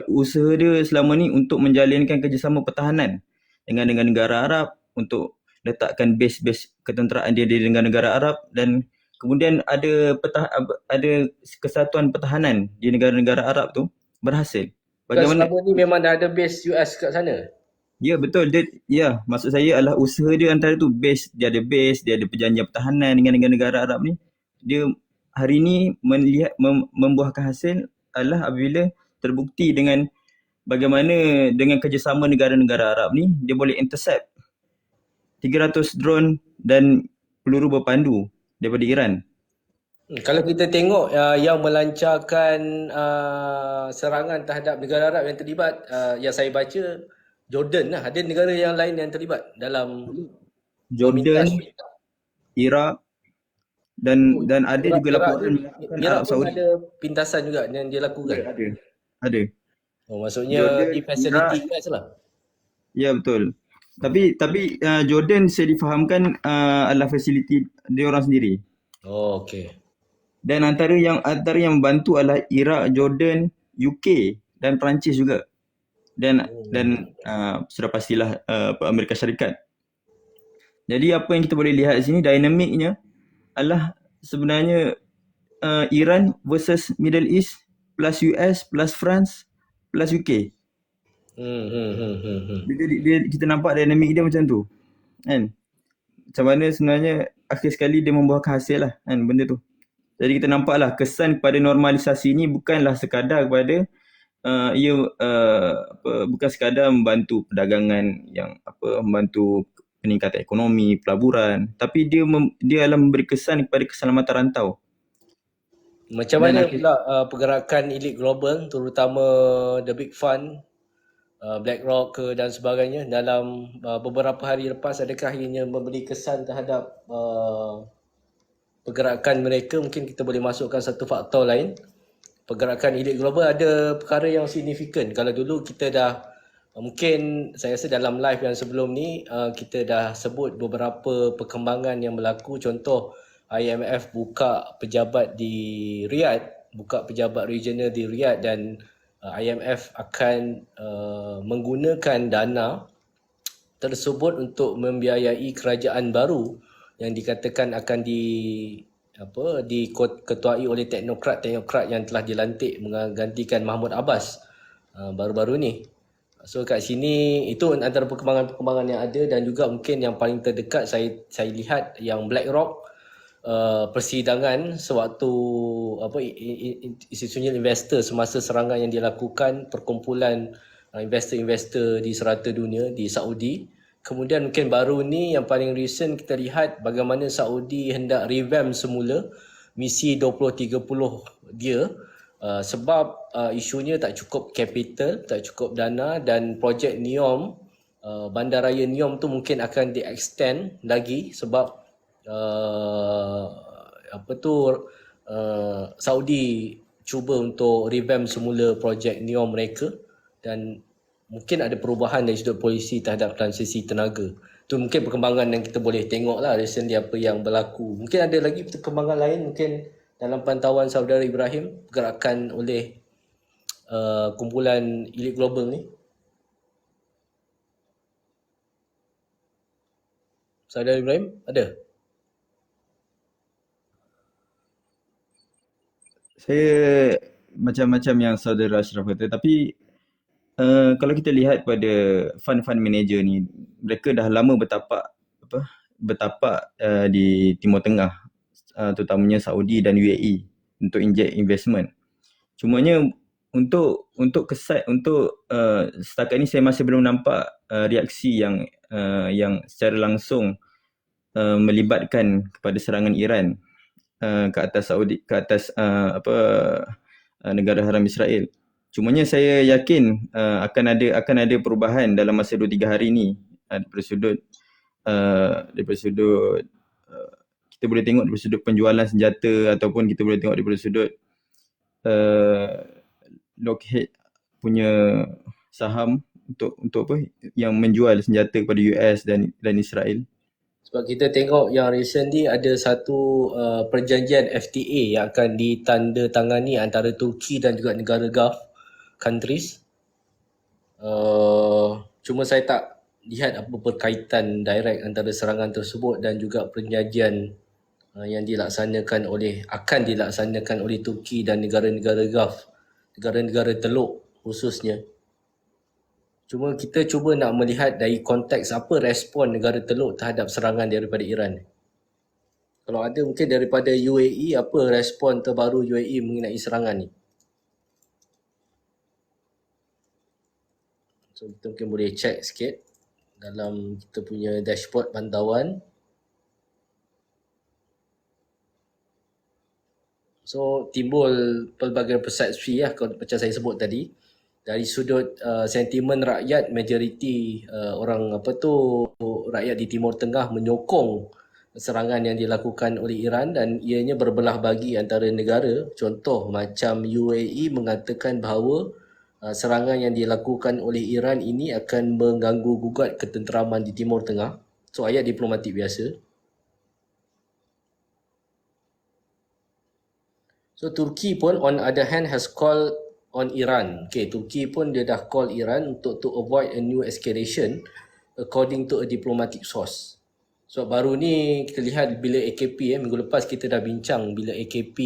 Usaha dia selama ni untuk menjalinkan kerjasama pertahanan dengan negara Arab, untuk letakkan base-base ketenteraan dia di negara-negara Arab, dan kemudian ada kesatuan pertahanan di negara-negara Arab tu berhasil. Bagaimana selama ni memang dah ada base US kat sana? Ya, betul. Maksud saya adalah usaha dia antara tu dia ada perjanjian pertahanan dengan negara Arab ni. Dia hari ni membuahkan hasil adalah apabila terbukti dengan bagaimana dengan kerjasama negara-negara Arab ni, dia boleh intercept 300 drone dan peluru berpandu daripada Iran. Kalau kita tengok yang melancarkan serangan terhadap negara Arab yang terlibat, yang saya baca Jordan lah. Ada negara yang lain yang terlibat dalam Jordan, memintas. Iraq dan ada juga laporan mengatakan Iraq Arab pun Saudi. ada pintasan juga yang dia lakukan. Ada. Oh, maksudnya Jordan, di facility guys lah. Ya, betul. Tapi Jordan saya difahamkan adalah fasiliti dia orang sendiri. Oh, okey. Dan antara yang membantu adalah Iraq, Jordan, UK dan Perancis juga. Dan sudah pastilah Amerika Syarikat. Jadi apa yang kita boleh lihat di sini, dinamiknya adalah sebenarnya Iran versus Middle East plus US plus France plus UK. Kita nampak dinamik dia macam tu, kan? Macam mana sebenarnya akhir sekali dia membuahkan hasil lah, kan, benda tu. Jadi kita nampaklah kesan kepada normalisasi ni bukanlah sekadar kepada bukan sekadar membantu perdagangan yang membantu peningkatan ekonomi, pelaburan, tapi dia adalah memberi kesan kepada keselamatan rantau. Macam mana pula pergerakan elit global, terutama The Big Fund, BlackRock dan sebagainya dalam beberapa hari lepas, adakah ianya memberi kesan terhadap pergerakan mereka? Mungkin kita boleh masukkan satu faktor lain. Pergerakan elit global ada perkara yang signifikan. Kalau dulu kita dah, mungkin saya rasa dalam live yang sebelum ni kita dah sebut beberapa perkembangan yang berlaku. Contoh IMF buka pejabat di Riyadh, buka pejabat regional di Riyadh, dan IMF akan menggunakan dana tersebut untuk membiayai kerajaan baru yang dikatakan akan diketuai oleh teknokrat yang telah dilantik menggantikan Mahmud Abbas baru-baru ni. So kat sini itu antara perkembangan-perkembangan yang ada, dan juga mungkin yang paling terdekat saya lihat yang BlackRock, persidangan sewaktu institutional investor semasa serangan yang dilakukan perkumpulan investor-investor di serata dunia di Saudi. Kemudian mungkin baru ni yang paling recent kita lihat bagaimana Saudi hendak revamp semula misi 2030 dia sebab isunya tak cukup capital, tak cukup dana, dan projek NEOM, bandaraya NEOM tu mungkin akan di-extend lagi sebab Saudi cuba untuk revamp semula projek NEOM mereka, dan mungkin ada perubahan dari sudut polisi terhadap transisi tenaga. Itu mungkin perkembangan yang kita boleh tengok lah recently apa yang berlaku. Mungkin ada lagi perkembangan lain mungkin dalam pantauan saudara Ibrahim, pergerakan oleh kumpulan elit global ni. Saudara Ibrahim, ada? Saya macam-macam yang saudara Ashraf kata, tapi kalau kita lihat pada fund manager ni, mereka dah lama bertapak di Timur Tengah, terutamanya Saudi dan UAE untuk inject investment. Cumanya untuk setakat ni saya masih belum nampak reaksi yang secara langsung melibatkan kepada serangan Iran ke atas Saudi, ke atas negara haram Israel. Cumanya saya yakin akan ada perubahan dalam masa 2-3 hari ni daripada sudut kita boleh tengok daripada sudut penjualan senjata, ataupun kita boleh tengok daripada sudut Lockheed punya saham untuk yang menjual senjata kepada US dan Israel. Sebab kita tengok yang recently ada satu perjanjian FTA yang akan ditandatangani antara Turki dan juga negara Gulf countries. Cuma saya tak lihat apa berkaitan direct antara serangan tersebut dan juga perjanjian yang akan dilaksanakan oleh Turki dan negara-negara Gulf, negara-negara Teluk khususnya. Cuma kita cuba nak melihat dari konteks apa respon negara Teluk terhadap serangan daripada Iran. Kalau ada mungkin daripada UAE, apa respon terbaru UAE mengenai serangan ni? So kita mungkin boleh check sikit dalam kita punya dashboard pantauan. So timbul pelbagai persepsi macam saya sebut tadi. Dari sudut sentimen rakyat, majoriti orang rakyat di Timur Tengah menyokong serangan yang dilakukan oleh Iran dan ianya berbelah bagi antara negara. Contoh macam UAE mengatakan bahawa serangan yang dilakukan oleh Iran ini akan mengganggu gugat ketenteraman di Timur Tengah. So ayat diplomatik biasa. So Turki pun on other hand has called on Iran. Okay, Turki pun dia dah call Iran untuk to avoid a new escalation according to a diplomatic source. So baru ni kita lihat bila AKP minggu lepas kita dah bincang bila AKP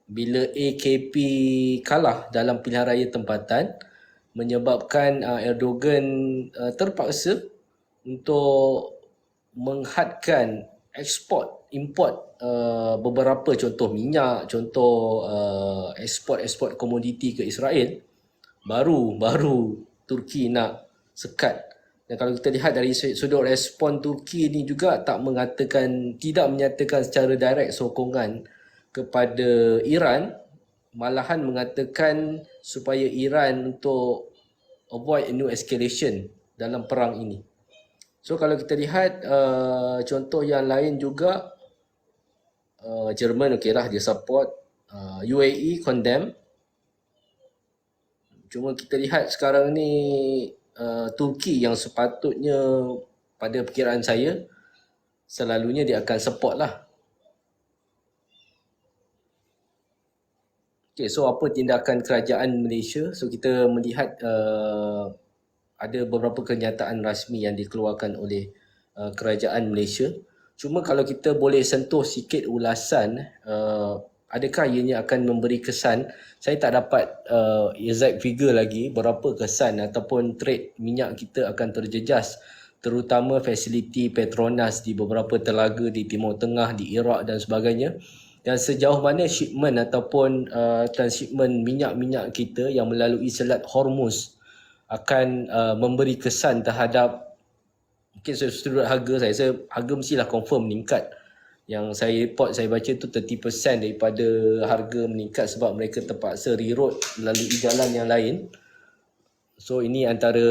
bila AKP kalah dalam pilihan raya tempatan menyebabkan Erdogan terpaksa untuk menghadkan import beberapa contoh minyak, contoh ekspor komoditi ke Israel. Baru Turki nak sekat. Dan kalau kita lihat dari sudut respon Turki ni juga tidak menyatakan secara direct sokongan kepada Iran, malahan mengatakan supaya Iran untuk avoid a new escalation dalam perang ini. So kalau kita lihat contoh yang lain juga, Jerman okeylah dia support, UAE condemn. Cuma kita lihat sekarang ni Turki yang sepatutnya pada perkiraan saya selalunya dia akan support lah. Okay, so apa tindakan kerajaan Malaysia? So kita melihat ada beberapa kenyataan rasmi yang dikeluarkan oleh kerajaan Malaysia. Cuma kalau kita boleh sentuh sikit ulasan, adakah ianya akan memberi kesan? Saya tak dapat exact figure lagi berapa kesan ataupun trade minyak kita akan terjejas, terutama fasiliti Petronas di beberapa telaga di Timur Tengah, di Iraq dan sebagainya. Dan sejauh mana shipment ataupun transshipment minyak-minyak kita yang melalui Selat Hormuz akan memberi kesan terhadap mungkin sudut harga saya harga mestilah confirm meningkat. Yang saya report, saya baca tu 30% daripada harga meningkat sebab mereka terpaksa reroute melalui jalan yang lain. So ini antara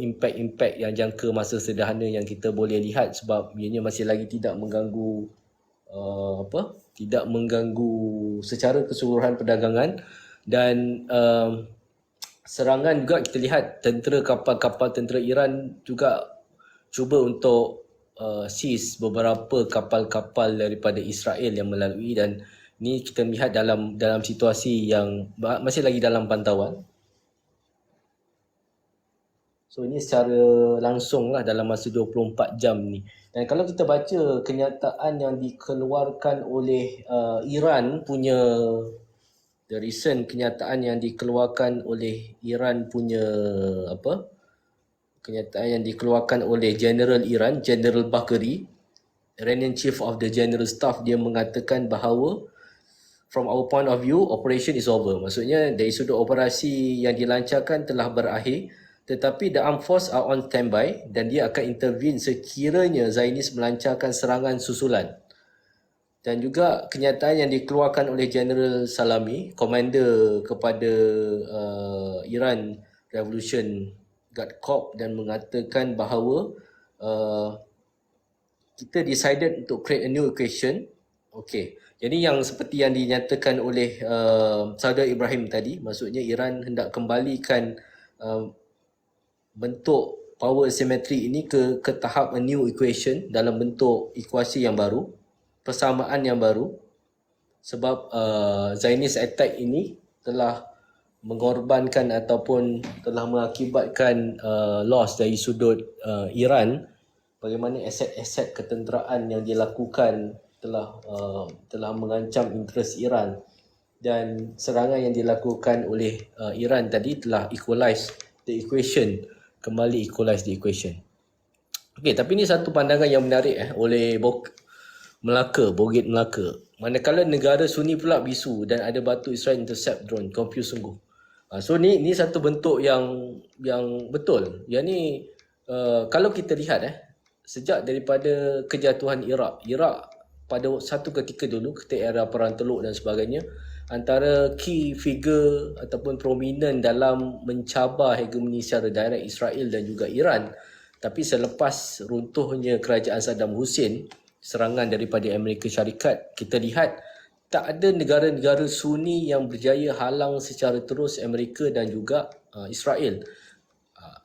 impact-impact yang jangka masa sederhana yang kita boleh lihat sebab ianya masih lagi tidak mengganggu tidak mengganggu secara keseluruhan perdagangan. Dan serangan juga kita lihat kapal-kapal tentera Iran juga cuba untuk seize beberapa kapal-kapal daripada Israel yang melalui, dan ni kita lihat dalam situasi yang masih lagi dalam pantauan. So ini secara langsung lah dalam masa 24 jam ni. Dan kalau kita baca kenyataan yang dikeluarkan oleh Iran punya, the recent kenyataan yang dikeluarkan oleh Iran punya kenyataan yang dikeluarkan oleh General Iran, General Bagheri, Iranian Chief of the General Staff, dia mengatakan bahawa from our point of view, operation is over. Maksudnya dari sudut operasi yang dilancarkan telah berakhir, tetapi the armed force are on standby dan dia akan intervene sekiranya Zionis melancarkan serangan susulan. Dan juga kenyataan yang dikeluarkan oleh General Salami, komander kepada Iran Revolution Guard Corps, dan mengatakan bahawa kita decided untuk create a new equation. Okay. Jadi yang seperti yang dinyatakan oleh Saudara Ibrahim tadi, maksudnya Iran hendak kembalikan bentuk power asymmetry ini ke tahap a new equation dalam bentuk ekuasi yang baru, persamaan yang baru. Sebab Zionist attack ini telah mengorbankan ataupun telah mengakibatkan loss dari sudut Iran. Bagaimana aset-aset ketenteraan yang dilakukan telah mengancam interest Iran, dan serangan yang dilakukan oleh Iran tadi telah equalize the equation, kembali equalize the equation. Okey, tapi ini satu pandangan yang menarik oleh Bogit Melaka. Manakala negara Sunni pula bisu dan ada batu Israel intercept drone, confuse sungguh. So ni satu bentuk yang betul. Yang ni kalau kita lihat sejak daripada kejatuhan Iraq pada satu ketika dulu, ketika era Perang Teluk dan sebagainya, antara key figure ataupun prominent dalam mencabar hegemoni secara direct Israel dan juga Iran. Tapi selepas runtuhnya kerajaan Saddam Hussein, serangan daripada Amerika Syarikat, kita lihat tak ada negara-negara Sunni yang berjaya halang secara terus Amerika dan juga Israel.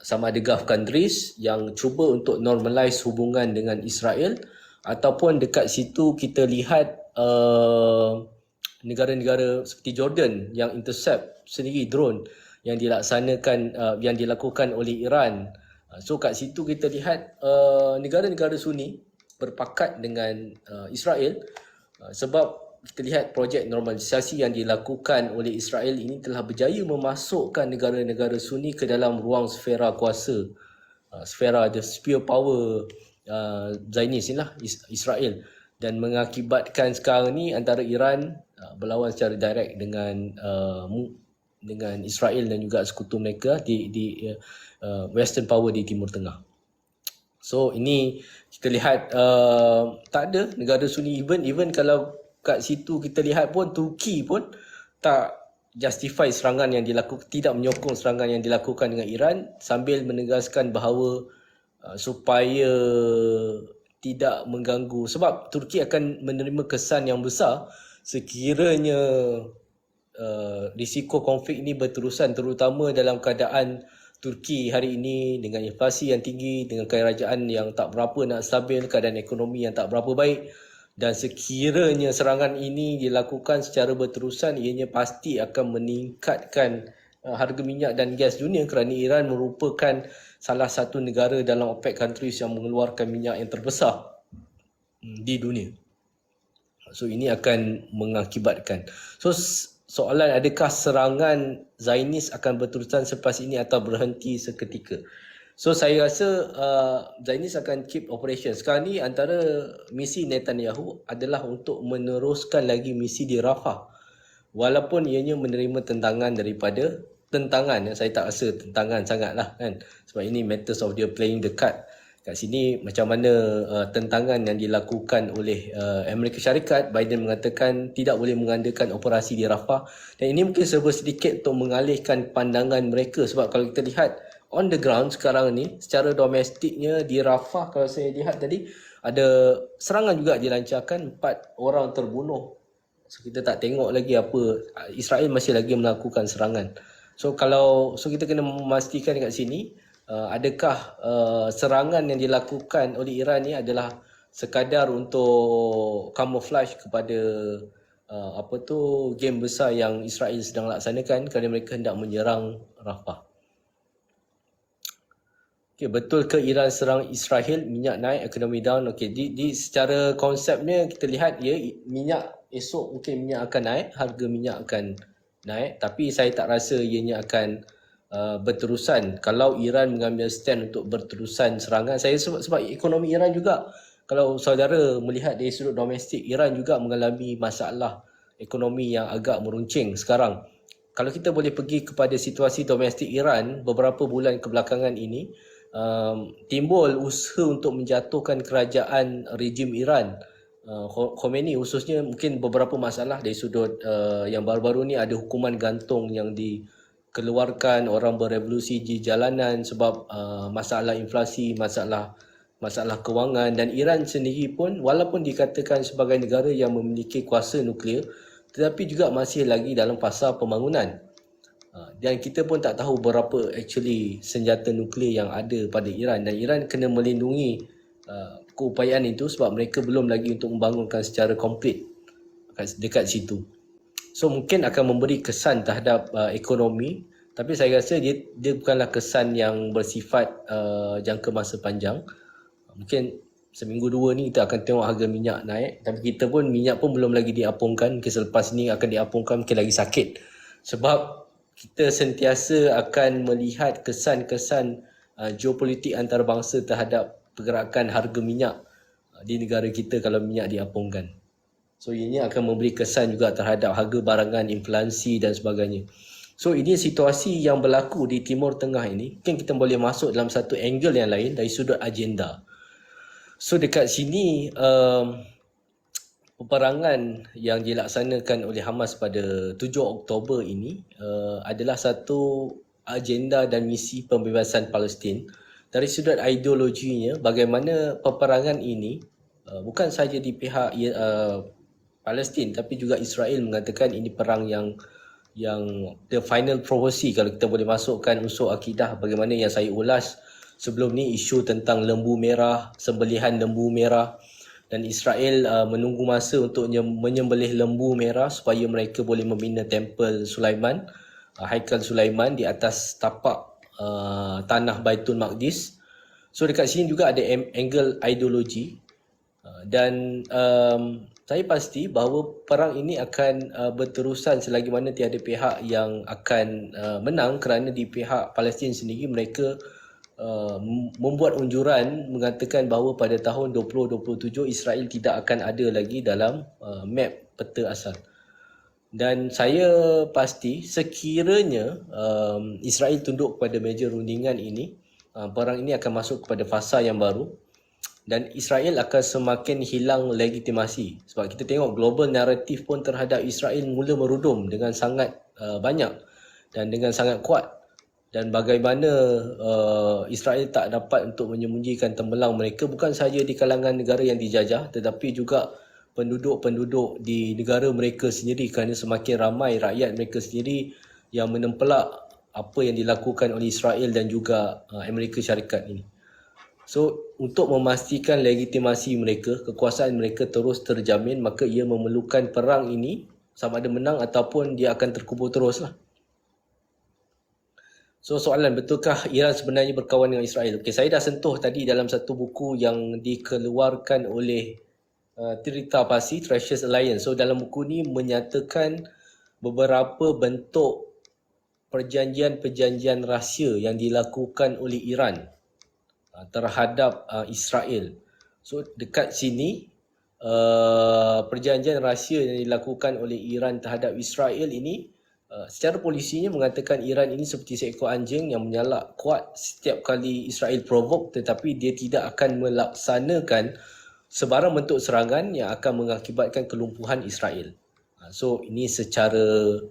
Sama ada Gulf countries yang cuba untuk normalize hubungan dengan Israel, ataupun dekat situ kita lihat negara-negara seperti Jordan yang intercept sendiri drone yang dilakukan oleh Iran. So kat situ kita lihat negara-negara Sunni berpakat dengan Israel sebab kita lihat projek normalisasi yang dilakukan oleh Israel ini telah berjaya memasukkan negara-negara Sunni ke dalam ruang sfera kuasa, sfera the sphere power Zionis inilah Israel, dan mengakibatkan sekarang ni antara Iran berlawan secara direct dengan Israel dan juga sekutu mereka di Western power di Timur Tengah. So ini kita lihat tak ada negara Sunni, even kalau kat situ kita lihat pun Turki pun tak justify serangan yang dilakukan, tidak menyokong serangan yang dilakukan dengan Iran, sambil menegaskan bahawa supaya tidak mengganggu, sebab Turki akan menerima kesan yang besar sekiranya risiko konflik ini berterusan, terutama dalam keadaan Turki hari ini dengan inflasi yang tinggi, dengan kerajaan yang tak berapa nak stabil, keadaan ekonomi yang tak berapa baik. Dan sekiranya serangan ini dilakukan secara berterusan, ianya pasti akan meningkatkan harga minyak dan gas dunia, kerana Iran merupakan salah satu negara dalam OPEC countries yang mengeluarkan minyak yang terbesar di dunia. So ini akan mengakibatkan. So soalan, adakah serangan Zionis akan berterusan selepas ini atau berhenti seketika? So saya rasa Zionis akan keep operation. Sekarang ni antara misi Netanyahu adalah untuk meneruskan lagi misi di Rafah. Walaupun ianya menerima tentangan, saya tak rasa tentangan sangat lah kan. Sebab ini matters of dia playing the card. Kat sini macam mana tentangan yang dilakukan oleh Amerika Syarikat, Biden mengatakan tidak boleh mengadakan operasi di Rafah. Dan ini mungkin serba sedikit untuk mengalihkan pandangan mereka. Sebab kalau kita lihat on the ground sekarang ni, secara domestiknya di Rafah, kalau saya lihat tadi, ada serangan juga dilancarkan, 4 orang terbunuh. So kita tak tengok lagi apa, Israel masih lagi melakukan serangan. So kita kena memastikan kat sini, adakah serangan yang dilakukan oleh Iran ni adalah sekadar untuk camouflage kepada game besar yang Israel sedang laksanakan, kerana mereka hendak menyerang Rafah. Okay, betul ke Iran serang Israel, minyak naik, ekonomi down? Okay, di secara konsepnya kita lihat minyak esok mungkin minyak akan naik, harga minyak akan naik, tapi saya tak rasa ianya akan berterusan. Kalau Iran mengambil stand untuk berterusan serangan, sebab ekonomi Iran juga, kalau saudara melihat dari sudut domestik, Iran juga mengalami masalah ekonomi yang agak meruncing sekarang. Kalau kita boleh pergi kepada situasi domestik Iran beberapa bulan kebelakangan ini, timbul usaha untuk menjatuhkan kerajaan rejim Iran, Khomeini khususnya. Mungkin beberapa masalah dari sudut yang baru-baru ni, ada hukuman gantung yang dikeluarkan, orang berevolusi di jalanan sebab masalah inflasi, masalah kewangan. Dan Iran sendiri pun walaupun dikatakan sebagai negara yang memiliki kuasa nuklear, tetapi juga masih lagi dalam fasa pembangunan. Dan kita pun tak tahu berapa actually senjata nuklear yang ada pada Iran, dan Iran kena melindungi keupayaan itu sebab mereka belum lagi untuk membangunkan secara komplit dekat situ. So mungkin akan memberi kesan terhadap ekonomi, tapi saya rasa dia bukanlah kesan yang bersifat jangka masa panjang. Mungkin seminggu dua ni kita akan tengok harga minyak naik, tapi kita pun minyak pun belum lagi diapungkan. Mungkin selepas ni akan diapungkan, mungkin lagi sakit. Sebab kita sentiasa akan melihat kesan-kesan geopolitik antarabangsa terhadap pergerakan harga minyak di negara kita kalau minyak diapungkan. So ianya akan memberi kesan juga terhadap harga barangan, inflasi dan sebagainya. So ini situasi yang berlaku di Timur Tengah ini, mungkin kita boleh masuk dalam satu angle yang lain dari sudut agenda. So dekat sini peperangan yang dilaksanakan oleh Hamas pada 7 Oktober ini adalah satu agenda dan misi pembebasan Palestin. Dari sudut ideologinya, bagaimana peperangan ini bukan sahaja di pihak Palestin tapi juga Israel mengatakan ini perang yang the final prophecy, kalau kita boleh masukkan unsur akidah bagaimana yang saya ulas sebelum ni, isu tentang lembu merah, sembelihan lembu merah, dan Israel menunggu masa untuk menyembelih lembu merah supaya mereka boleh membina tempel Sulaiman, Haikal Sulaiman di atas tapak tanah Baitul Maqdis. So dekat sini juga ada angle ideologi dan saya pasti bahawa perang ini akan berterusan selagi mana tiada pihak yang akan menang, kerana di pihak Palestin sendiri mereka membuat unjuran mengatakan bahawa pada tahun 2027 Israel tidak akan ada lagi dalam map peta asal. Dan saya pasti sekiranya Israel tunduk kepada meja rundingan ini, perang ini akan masuk kepada fasa yang baru dan Israel akan semakin hilang legitimasi. Sebab kita tengok global naratif pun terhadap Israel mula merudum dengan sangat banyak dan dengan sangat kuat. Dan bagaimana Israel tak dapat untuk menyembunyikan tembelang mereka bukan sahaja di kalangan negara yang dijajah tetapi juga penduduk-penduduk di negara mereka sendiri, kerana semakin ramai rakyat mereka sendiri yang menempelak apa yang dilakukan oleh Israel dan juga Amerika Syarikat ini. So untuk memastikan legitimasi mereka, kekuasaan mereka terus terjamin, maka ia memerlukan perang ini sama ada menang ataupun dia akan terkubur terus lah. So soalan, betulkah Iran sebenarnya berkawan dengan Israel? Okay, saya dah sentuh tadi dalam satu buku yang dikeluarkan oleh Tirita Parsi, Treasures Alliance. So dalam buku ni menyatakan beberapa bentuk perjanjian-perjanjian rahsia yang dilakukan oleh Iran terhadap Israel. So dekat sini perjanjian rahsia yang dilakukan oleh Iran terhadap Israel ini secara polisinya mengatakan Iran ini seperti seekor anjing yang menyalak kuat setiap kali Israel provoke, tetapi dia tidak akan melaksanakan sebarang bentuk serangan yang akan mengakibatkan kelumpuhan Israel. So ini secara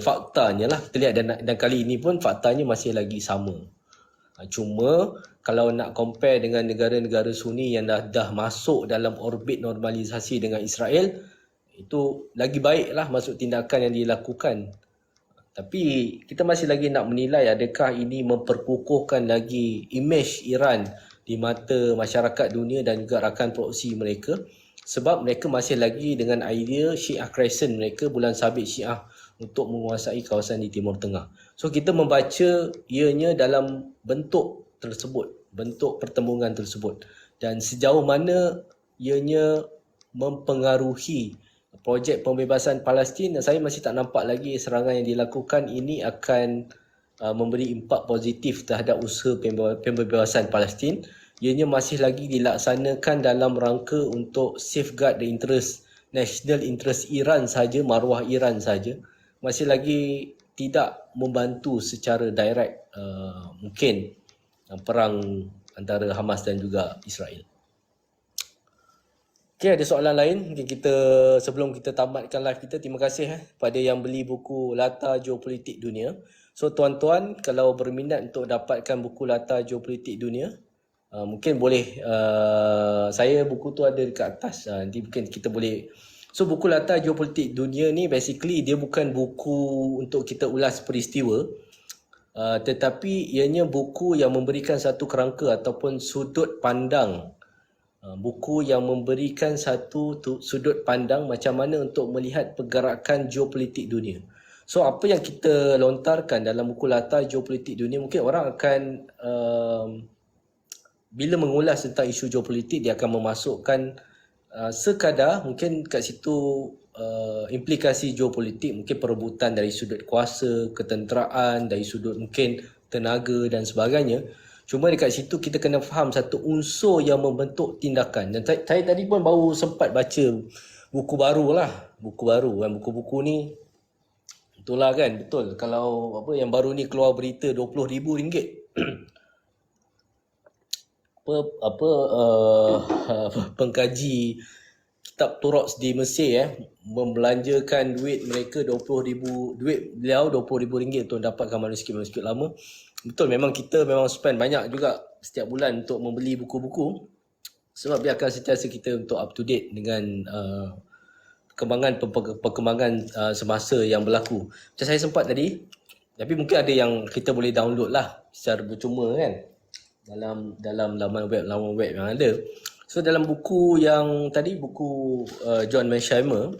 faktanya lah kita lihat, dan kali ini pun faktanya masih lagi sama. Cuma kalau nak compare dengan negara-negara Sunni yang dah masuk dalam orbit normalisasi dengan Israel, itu lagi baiklah masuk tindakan yang dilakukan. Tapi kita masih lagi nak menilai adakah ini memperkukuhkan lagi imej Iran di mata masyarakat dunia dan juga rakan proksi mereka, sebab mereka masih lagi dengan idea Syiah Crescent mereka, bulan sabit Syiah untuk menguasai kawasan di Timur Tengah. So kita membaca ianya dalam bentuk tersebut, bentuk pertembungan tersebut, dan sejauh mana ianya mempengaruhi projek pembebasan Palestin, saya masih tak nampak lagi serangan yang dilakukan ini akan memberi impak positif terhadap usaha pembebasan Palestin. Ianya masih lagi dilaksanakan dalam rangka untuk safeguard the interest, national interest Iran saja, maruah Iran saja. Masih lagi tidak membantu secara direct mungkin perang antara Hamas dan juga Israel. Okay, ada soalan lain mungkin kita sebelum kita tamatkan live kita. Terima kasih pada yang beli buku Latar Geopolitik Dunia. So tuan-tuan kalau berminat untuk dapatkan buku Latar Geopolitik Dunia, mungkin boleh, saya buku tu ada dekat atas, nanti mungkin kita boleh. So buku Latar Geopolitik Dunia ni basically dia bukan buku untuk kita ulas peristiwa, tetapi ianya buku yang memberikan satu kerangka ataupun sudut pandang, buku yang memberikan satu sudut pandang macam mana untuk melihat pergerakan geopolitik dunia. So apa yang kita lontarkan dalam buku Latar Geopolitik Dunia, mungkin orang akan bila mengulas tentang isu geopolitik dia akan memasukkan sekadar mungkin kat situ implikasi geopolitik, mungkin perebutan dari sudut kuasa, ketenteraan, dari sudut mungkin tenaga dan sebagainya. Cuma dekat situ kita kena faham satu unsur yang membentuk tindakan. Dan saya tadi pun baru sempat baca buku baru lah. Buku baru kan. Buku-buku ni Itulah kan, betul. Kalau apa yang baru ni keluar berita RM20,000 apa pengkaji kitab Turoks di Mesir membelanjakan duit mereka 20,000, duit beliau RM20,000 untuk dapatkan manuskrip-manuskrip lama. Betul, memang kita memang spend banyak juga setiap bulan untuk membeli buku-buku, sebab dia akan sentiasa kita untuk up to date dengan perkembangan semasa yang berlaku. Macam saya sempat tadi, tapi mungkin ada yang kita boleh download lah secara percuma kan, dalam laman web yang ada. So dalam buku yang tadi, buku John Mearsheimer,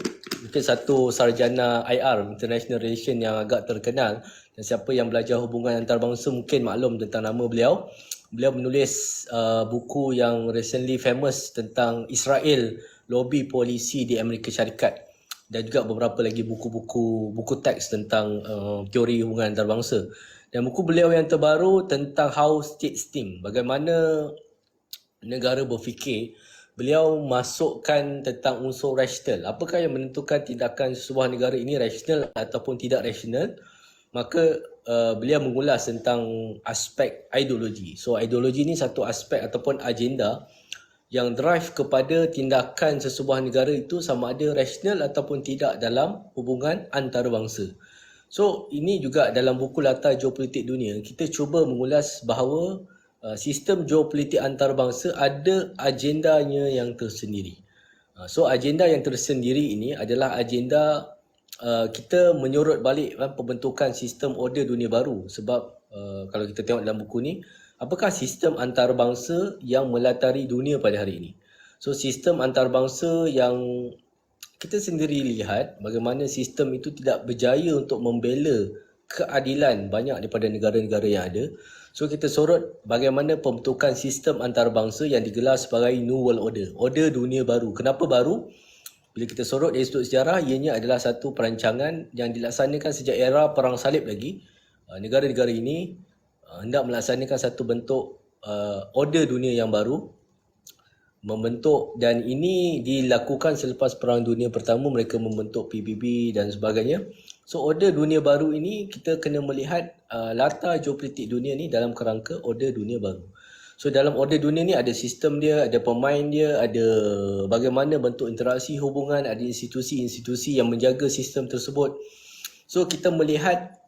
mungkin satu sarjana IR, International Relation, yang agak terkenal, dan siapa yang belajar hubungan antarabangsa mungkin maklum tentang nama beliau. Beliau menulis buku yang recently famous tentang Israel, lobby polisi di Amerika Syarikat, dan juga beberapa lagi buku teks tentang teori hubungan antarabangsa. Dan buku beliau yang terbaru tentang How States Think, bagaimana negara berfikir. Beliau masukkan tentang unsur rasional. Apakah yang menentukan tindakan sebuah negara ini rasional ataupun tidak rasional? Maka beliau mengulas tentang aspek ideologi. So ideologi ni satu aspek ataupun agenda yang drive kepada tindakan sesebuah negara itu sama ada rasional ataupun tidak dalam hubungan antarabangsa. So ini juga dalam buku Latar Geopolitik Dunia, kita cuba mengulas bahawa sistem geopolitik antarabangsa ada agendanya yang tersendiri. So agenda yang tersendiri ini adalah agenda kita menyorot balik pembentukan sistem order dunia baru. Sebab kalau kita tengok dalam buku ni, apakah sistem antarabangsa yang melatari dunia pada hari ini? So sistem antarabangsa yang kita sendiri lihat bagaimana sistem itu tidak berjaya untuk membela keadilan banyak daripada negara-negara yang ada. So kita sorot bagaimana pembentukan sistem antarabangsa yang digelar sebagai New World Order, order dunia baru. Kenapa baru? Bila kita sorot dari sudut sejarah, ianya adalah satu perancangan yang dilaksanakan sejak era Perang Salib lagi. Negara-negara ini hendak melaksanakan satu bentuk order dunia yang baru, membentuk, dan ini dilakukan selepas Perang Dunia Pertama. Mereka membentuk PBB dan sebagainya. So order dunia baru ini kita kena melihat latar geopolitik dunia ni dalam kerangka order dunia baru. So dalam order dunia ni ada sistem dia, ada pemain dia, ada bagaimana bentuk interaksi hubungan, ada institusi-institusi yang menjaga sistem tersebut. So kita melihat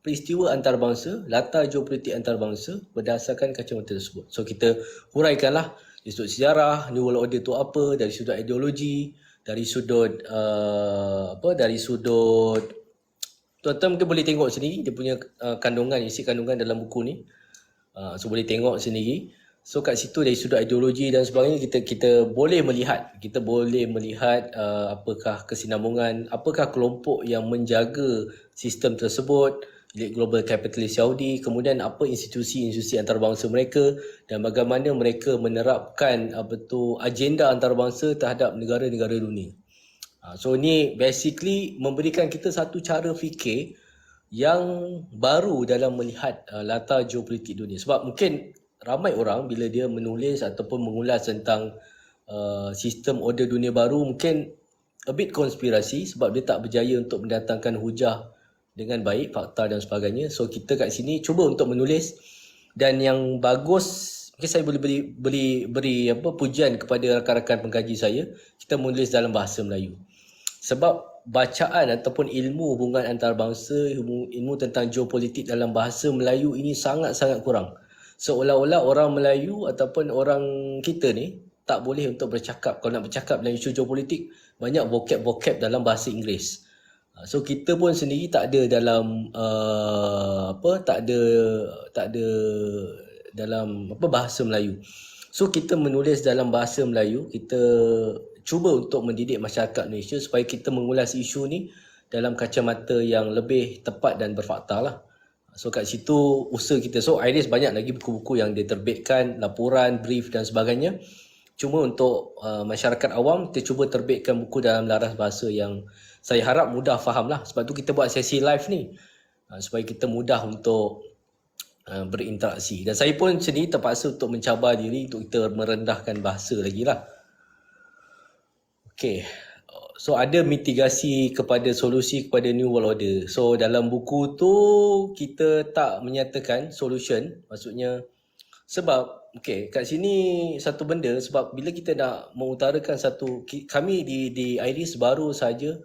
peristiwa antarabangsa, latar geopolitik antarabangsa berdasarkan kacamata tersebut. So kita huraikanlah dari sudut sejarah, New World Order tu apa, dari sudut ideologi, dari sudut tuan-tuan mungkin boleh tengok sendiri dia punya kandungan, isi kandungan dalam buku ni. So boleh tengok sendiri. So kat situ dari sudut ideologi dan sebagainya kita boleh melihat, apakah kesinambungan, apakah kelompok yang menjaga sistem tersebut, Elite Global Capitalist Saudi, kemudian apa institusi-institusi antarabangsa mereka, dan bagaimana mereka menerapkan agenda antarabangsa terhadap negara-negara dunia. So ni basically memberikan kita satu cara fikir yang baru dalam melihat latar geopolitik dunia. Sebab mungkin ramai orang bila dia menulis ataupun mengulas tentang sistem order dunia baru, mungkin a bit konspirasi sebab dia tak berjaya untuk mendatangkan hujah dengan baik, fakta dan sebagainya. So kita kat sini cuba untuk menulis, dan yang bagus, mungkin saya boleh beri pujian kepada rakan-rakan pengkaji saya, kita menulis dalam bahasa Melayu. Sebab bacaan ataupun ilmu hubungan antarabangsa, ilmu tentang geopolitik dalam bahasa Melayu ini sangat-sangat kurang. Seolah-olah orang Melayu ataupun orang kita ni tak boleh untuk bercakap. Kalau nak bercakap dalam isu geopolitik, banyak vocab-vocab dalam bahasa Inggeris. So kita pun sendiri tak ada dalam tak ada dalam bahasa Melayu. So kita menulis dalam bahasa Melayu, kita cuba untuk mendidik masyarakat Malaysia supaya kita mengulas isu ni dalam kacamata yang lebih tepat dan berfakta lah. So kat situ usaha kita. So Iris banyak lagi buku-buku yang diterbitkan, laporan, brief dan sebagainya. Cuma untuk masyarakat awam, kita cuba terbitkan buku dalam laras bahasa yang saya harap mudah faham lah. Sebab tu kita buat sesi live ni, supaya kita mudah untuk berinteraksi. Dan saya pun sendiri terpaksa untuk mencabar diri untuk kita merendahkan bahasa lagi lah. Okay, So ada mitigasi kepada solusi kepada New World Order. So dalam buku tu kita tak menyatakan solution, maksudnya sebab kat sini satu benda, sebab bila kita nak mengutarakan kami di Iris baru saja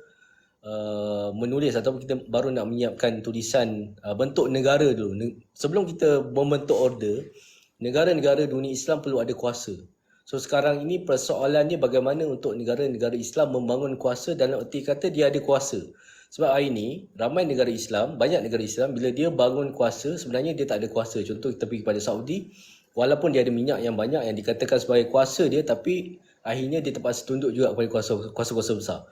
menulis ataupun kita baru nak menyiapkan tulisan bentuk negara dulu. Sebelum kita membentuk order, negara-negara dunia Islam perlu ada kuasa. So sekarang ini persoalannya bagaimana untuk negara-negara Islam membangun kuasa, dalam erti kata dia ada kuasa. Sebab hari ini ramai negara Islam, banyak negara Islam bila dia bangun kuasa sebenarnya dia tak ada kuasa. Contoh kita pergi kepada Saudi, walaupun dia ada minyak yang banyak yang dikatakan sebagai kuasa dia, tapi akhirnya dia terpaksa tunduk juga kepada kuasa-kuasa besar.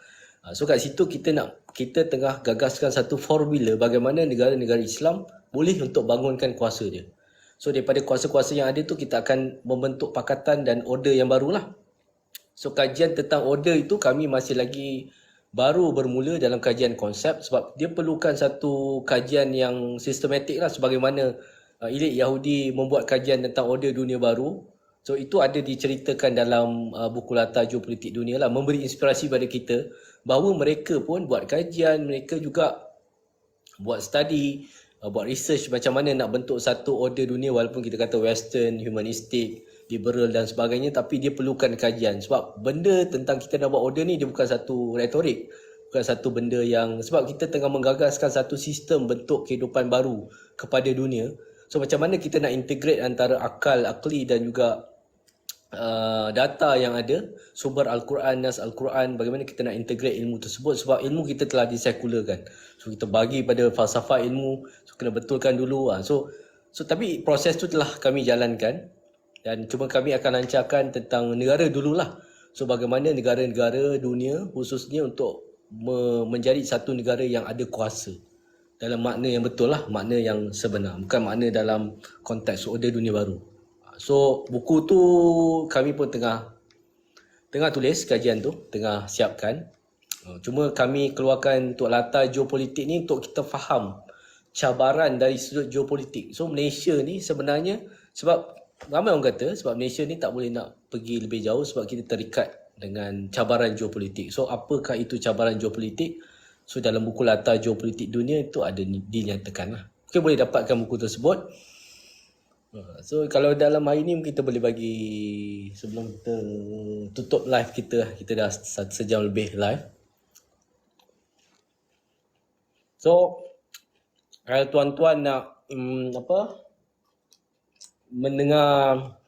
So kat situ kita tengah gagaskan satu formula bagaimana negara-negara Islam boleh untuk bangunkan kuasa dia. So daripada kuasa-kuasa yang ada tu kita akan membentuk pakatan dan order yang barulah. So kajian tentang order itu kami masih lagi baru bermula dalam kajian konsep, sebab dia perlukan satu kajian yang sistematik lah, sebagaimana elit Yahudi membuat kajian tentang order dunia baru. So itu ada diceritakan dalam buku latar geopolitik dunia lah, memberi inspirasi pada kita bahawa mereka pun buat kajian, mereka juga buat study, buat research macam mana nak bentuk satu order dunia, walaupun kita kata western, humanistik, liberal dan sebagainya, tapi dia perlukan kajian. Sebab benda tentang kita nak buat order ni dia bukan satu retorik, bukan satu benda yang, sebab kita tengah menggagaskan satu sistem bentuk kehidupan baru kepada dunia. So macam mana kita nak integrate antara akli dan juga data yang ada, sumber Al-Quran, nas Al-Quran, bagaimana kita nak integrate ilmu tersebut, sebab ilmu kita telah disekularkan. So kita bagi pada falsafah ilmu, so kena betulkan dulu. So tapi proses tu telah kami jalankan, dan cuma kami akan lancarkan tentang negara dululah. So bagaimana negara-negara dunia khususnya untuk menjadi satu negara yang ada kuasa dalam makna yang betul lah, makna yang sebenar, bukan makna dalam konteks order dunia baru. So buku tu kami pun tengah tulis kajian tu, tengah siapkan. Cuma kami keluarkan untuk latar geopolitik ni untuk kita faham cabaran dari sudut geopolitik. So Malaysia ni sebenarnya, sebab ramai orang kata sebab Malaysia ni tak boleh nak pergi lebih jauh sebab kita terikat dengan cabaran geopolitik. So apakah itu cabaran geopolitik? So dalam buku latar geopolitik dunia itu ada dinyatakan lah. Mungkin boleh dapatkan buku tersebut. So kalau dalam hari ni kita boleh bagi, sebelum kita tutup live kita dah sejam lebih live. So kalau tuan-tuan nak mendengar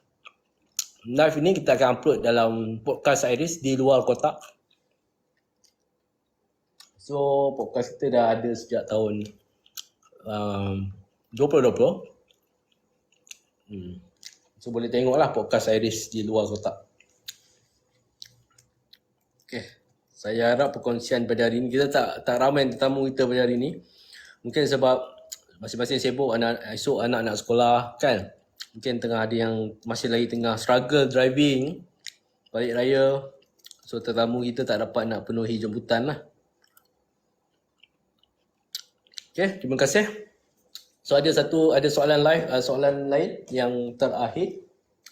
live ini, kita akan upload dalam podcast Iris di luar kotak. So podcast kita dah ada sejak tahun 2020. So boleh tengoklah podcast Iris di luar kotak. Okay, saya harap perkongsian pada hari ini, kita tak ramai tetamu kita pada hari ini. Mungkin sebab masing-masing sibuk, esok anak-anak sekolah kan. Mungkin tengah ada yang masih lagi tengah struggle driving balik raya. So tetamu kita tak dapat nak penuhi jemputan lah. Okay, terima kasih. So ada soalan lain yang terakhir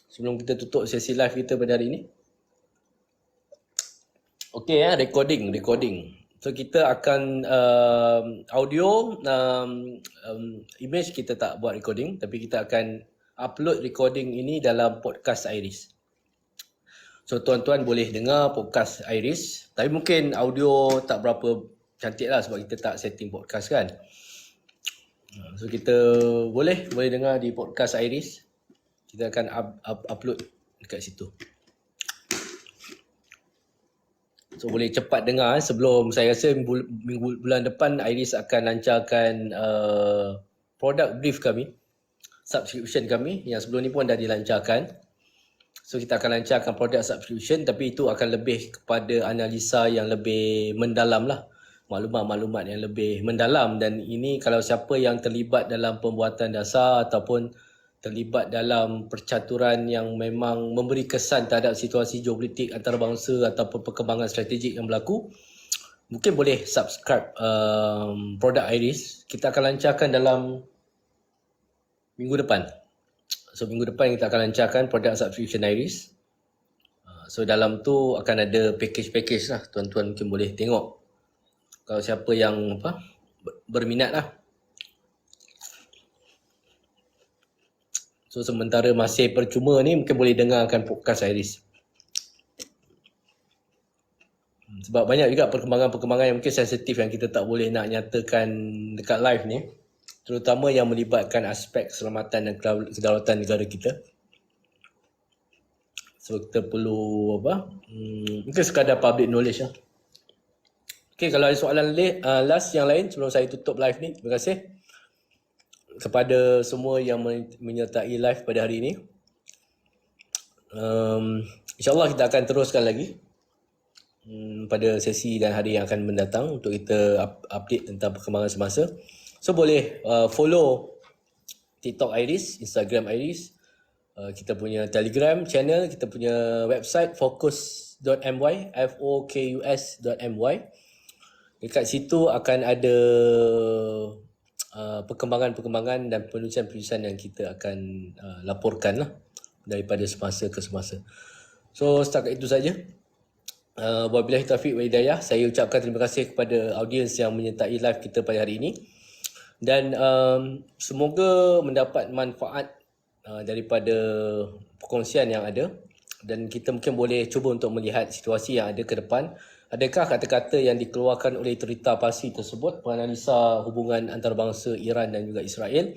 sebelum kita tutup sesi live kita pada hari ini. Okay, recording. So kita akan audio, image kita tak buat recording, tapi kita akan upload recording ini dalam podcast Iris. So tuan-tuan boleh dengar podcast Iris, tapi mungkin audio tak berapa cantik lah sebab kita tak setting podcast kan. So kita boleh dengar di podcast Iris. Kita akan upload dekat situ. So boleh cepat dengar sebelum, saya rasa bulan depan Iris akan lancarkan product brief kami, subscription kami yang sebelum ni pun dah dilancarkan. So kita akan lancarkan product subscription, tapi itu akan lebih kepada analisa yang lebih mendalam lah, maklumat-maklumat yang lebih mendalam. Dan ini kalau siapa yang terlibat dalam pembuatan dasar ataupun terlibat dalam percaturan yang memang memberi kesan terhadap situasi geopolitik antarabangsa ataupun perkembangan strategik yang berlaku, mungkin boleh subscribe produk Iris. Kita akan lancarkan dalam minggu depan. So minggu depan kita akan lancarkan produk subscription Iris. So dalam tu akan ada package-package lah. Tuan-tuan mungkin boleh tengok. Kalau siapa yang berminat lah. So sementara masih percuma ni mungkin boleh dengarkan podcast Iris. Sebab banyak juga perkembangan-perkembangan yang mungkin sensitif yang kita tak boleh nak nyatakan dekat live ni. Terutama yang melibatkan aspek keselamatan dan kedaulatan negara kita. So kita perlu mungkin sekadar public knowledge lah. Okay, kalau ada soalan last yang lain sebelum saya tutup live ni. Terima kasih kepada semua yang menyertai live pada hari ini. InsyaAllah kita akan teruskan lagi pada sesi dan hari yang akan mendatang untuk kita update tentang perkembangan semasa. So boleh follow TikTok Iris, Instagram Iris, kita punya Telegram channel, kita punya website focus.my, fokus.my. Dekat situ akan ada perkembangan-perkembangan dan penulisan-penulisan yang kita akan laporkan lah daripada semasa ke semasa. So setakat itu saja. Wabillahi taufiq wa hidayah. Saya ucapkan terima kasih kepada audiens yang menyertai live kita pada hari ini. Dan semoga mendapat manfaat daripada perkongsian yang ada. Dan kita mungkin boleh cuba untuk melihat situasi yang ada ke depan. Adakah kata-kata yang dikeluarkan oleh Trita Parsi tersebut, penganalisa hubungan antarabangsa Iran dan juga Israel,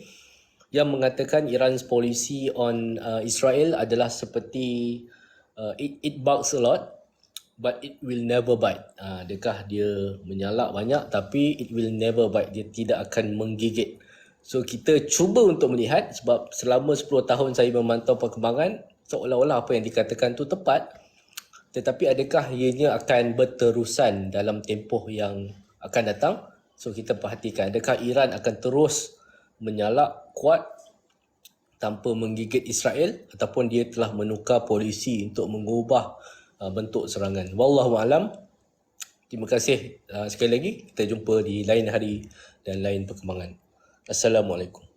yang mengatakan Iran's policy on Israel adalah seperti it bugs a lot but it will never bite. Adakah dia menyalak banyak tapi it will never bite, dia tidak akan menggigit. So kita cuba untuk melihat, sebab selama 10 tahun saya memantau perkembangan, seolah-olah apa yang dikatakan tu tepat, tetapi adakah ianya akan berterusan dalam tempoh yang akan datang? So kita perhatikan, adakah Iran akan terus menyalak kuat tanpa menggigit Israel, ataupun dia telah menukar polisi untuk mengubah bentuk serangan. Wallahualam. Terima kasih sekali lagi. Kita jumpa di lain hari dan lain perkembangan. Assalamualaikum.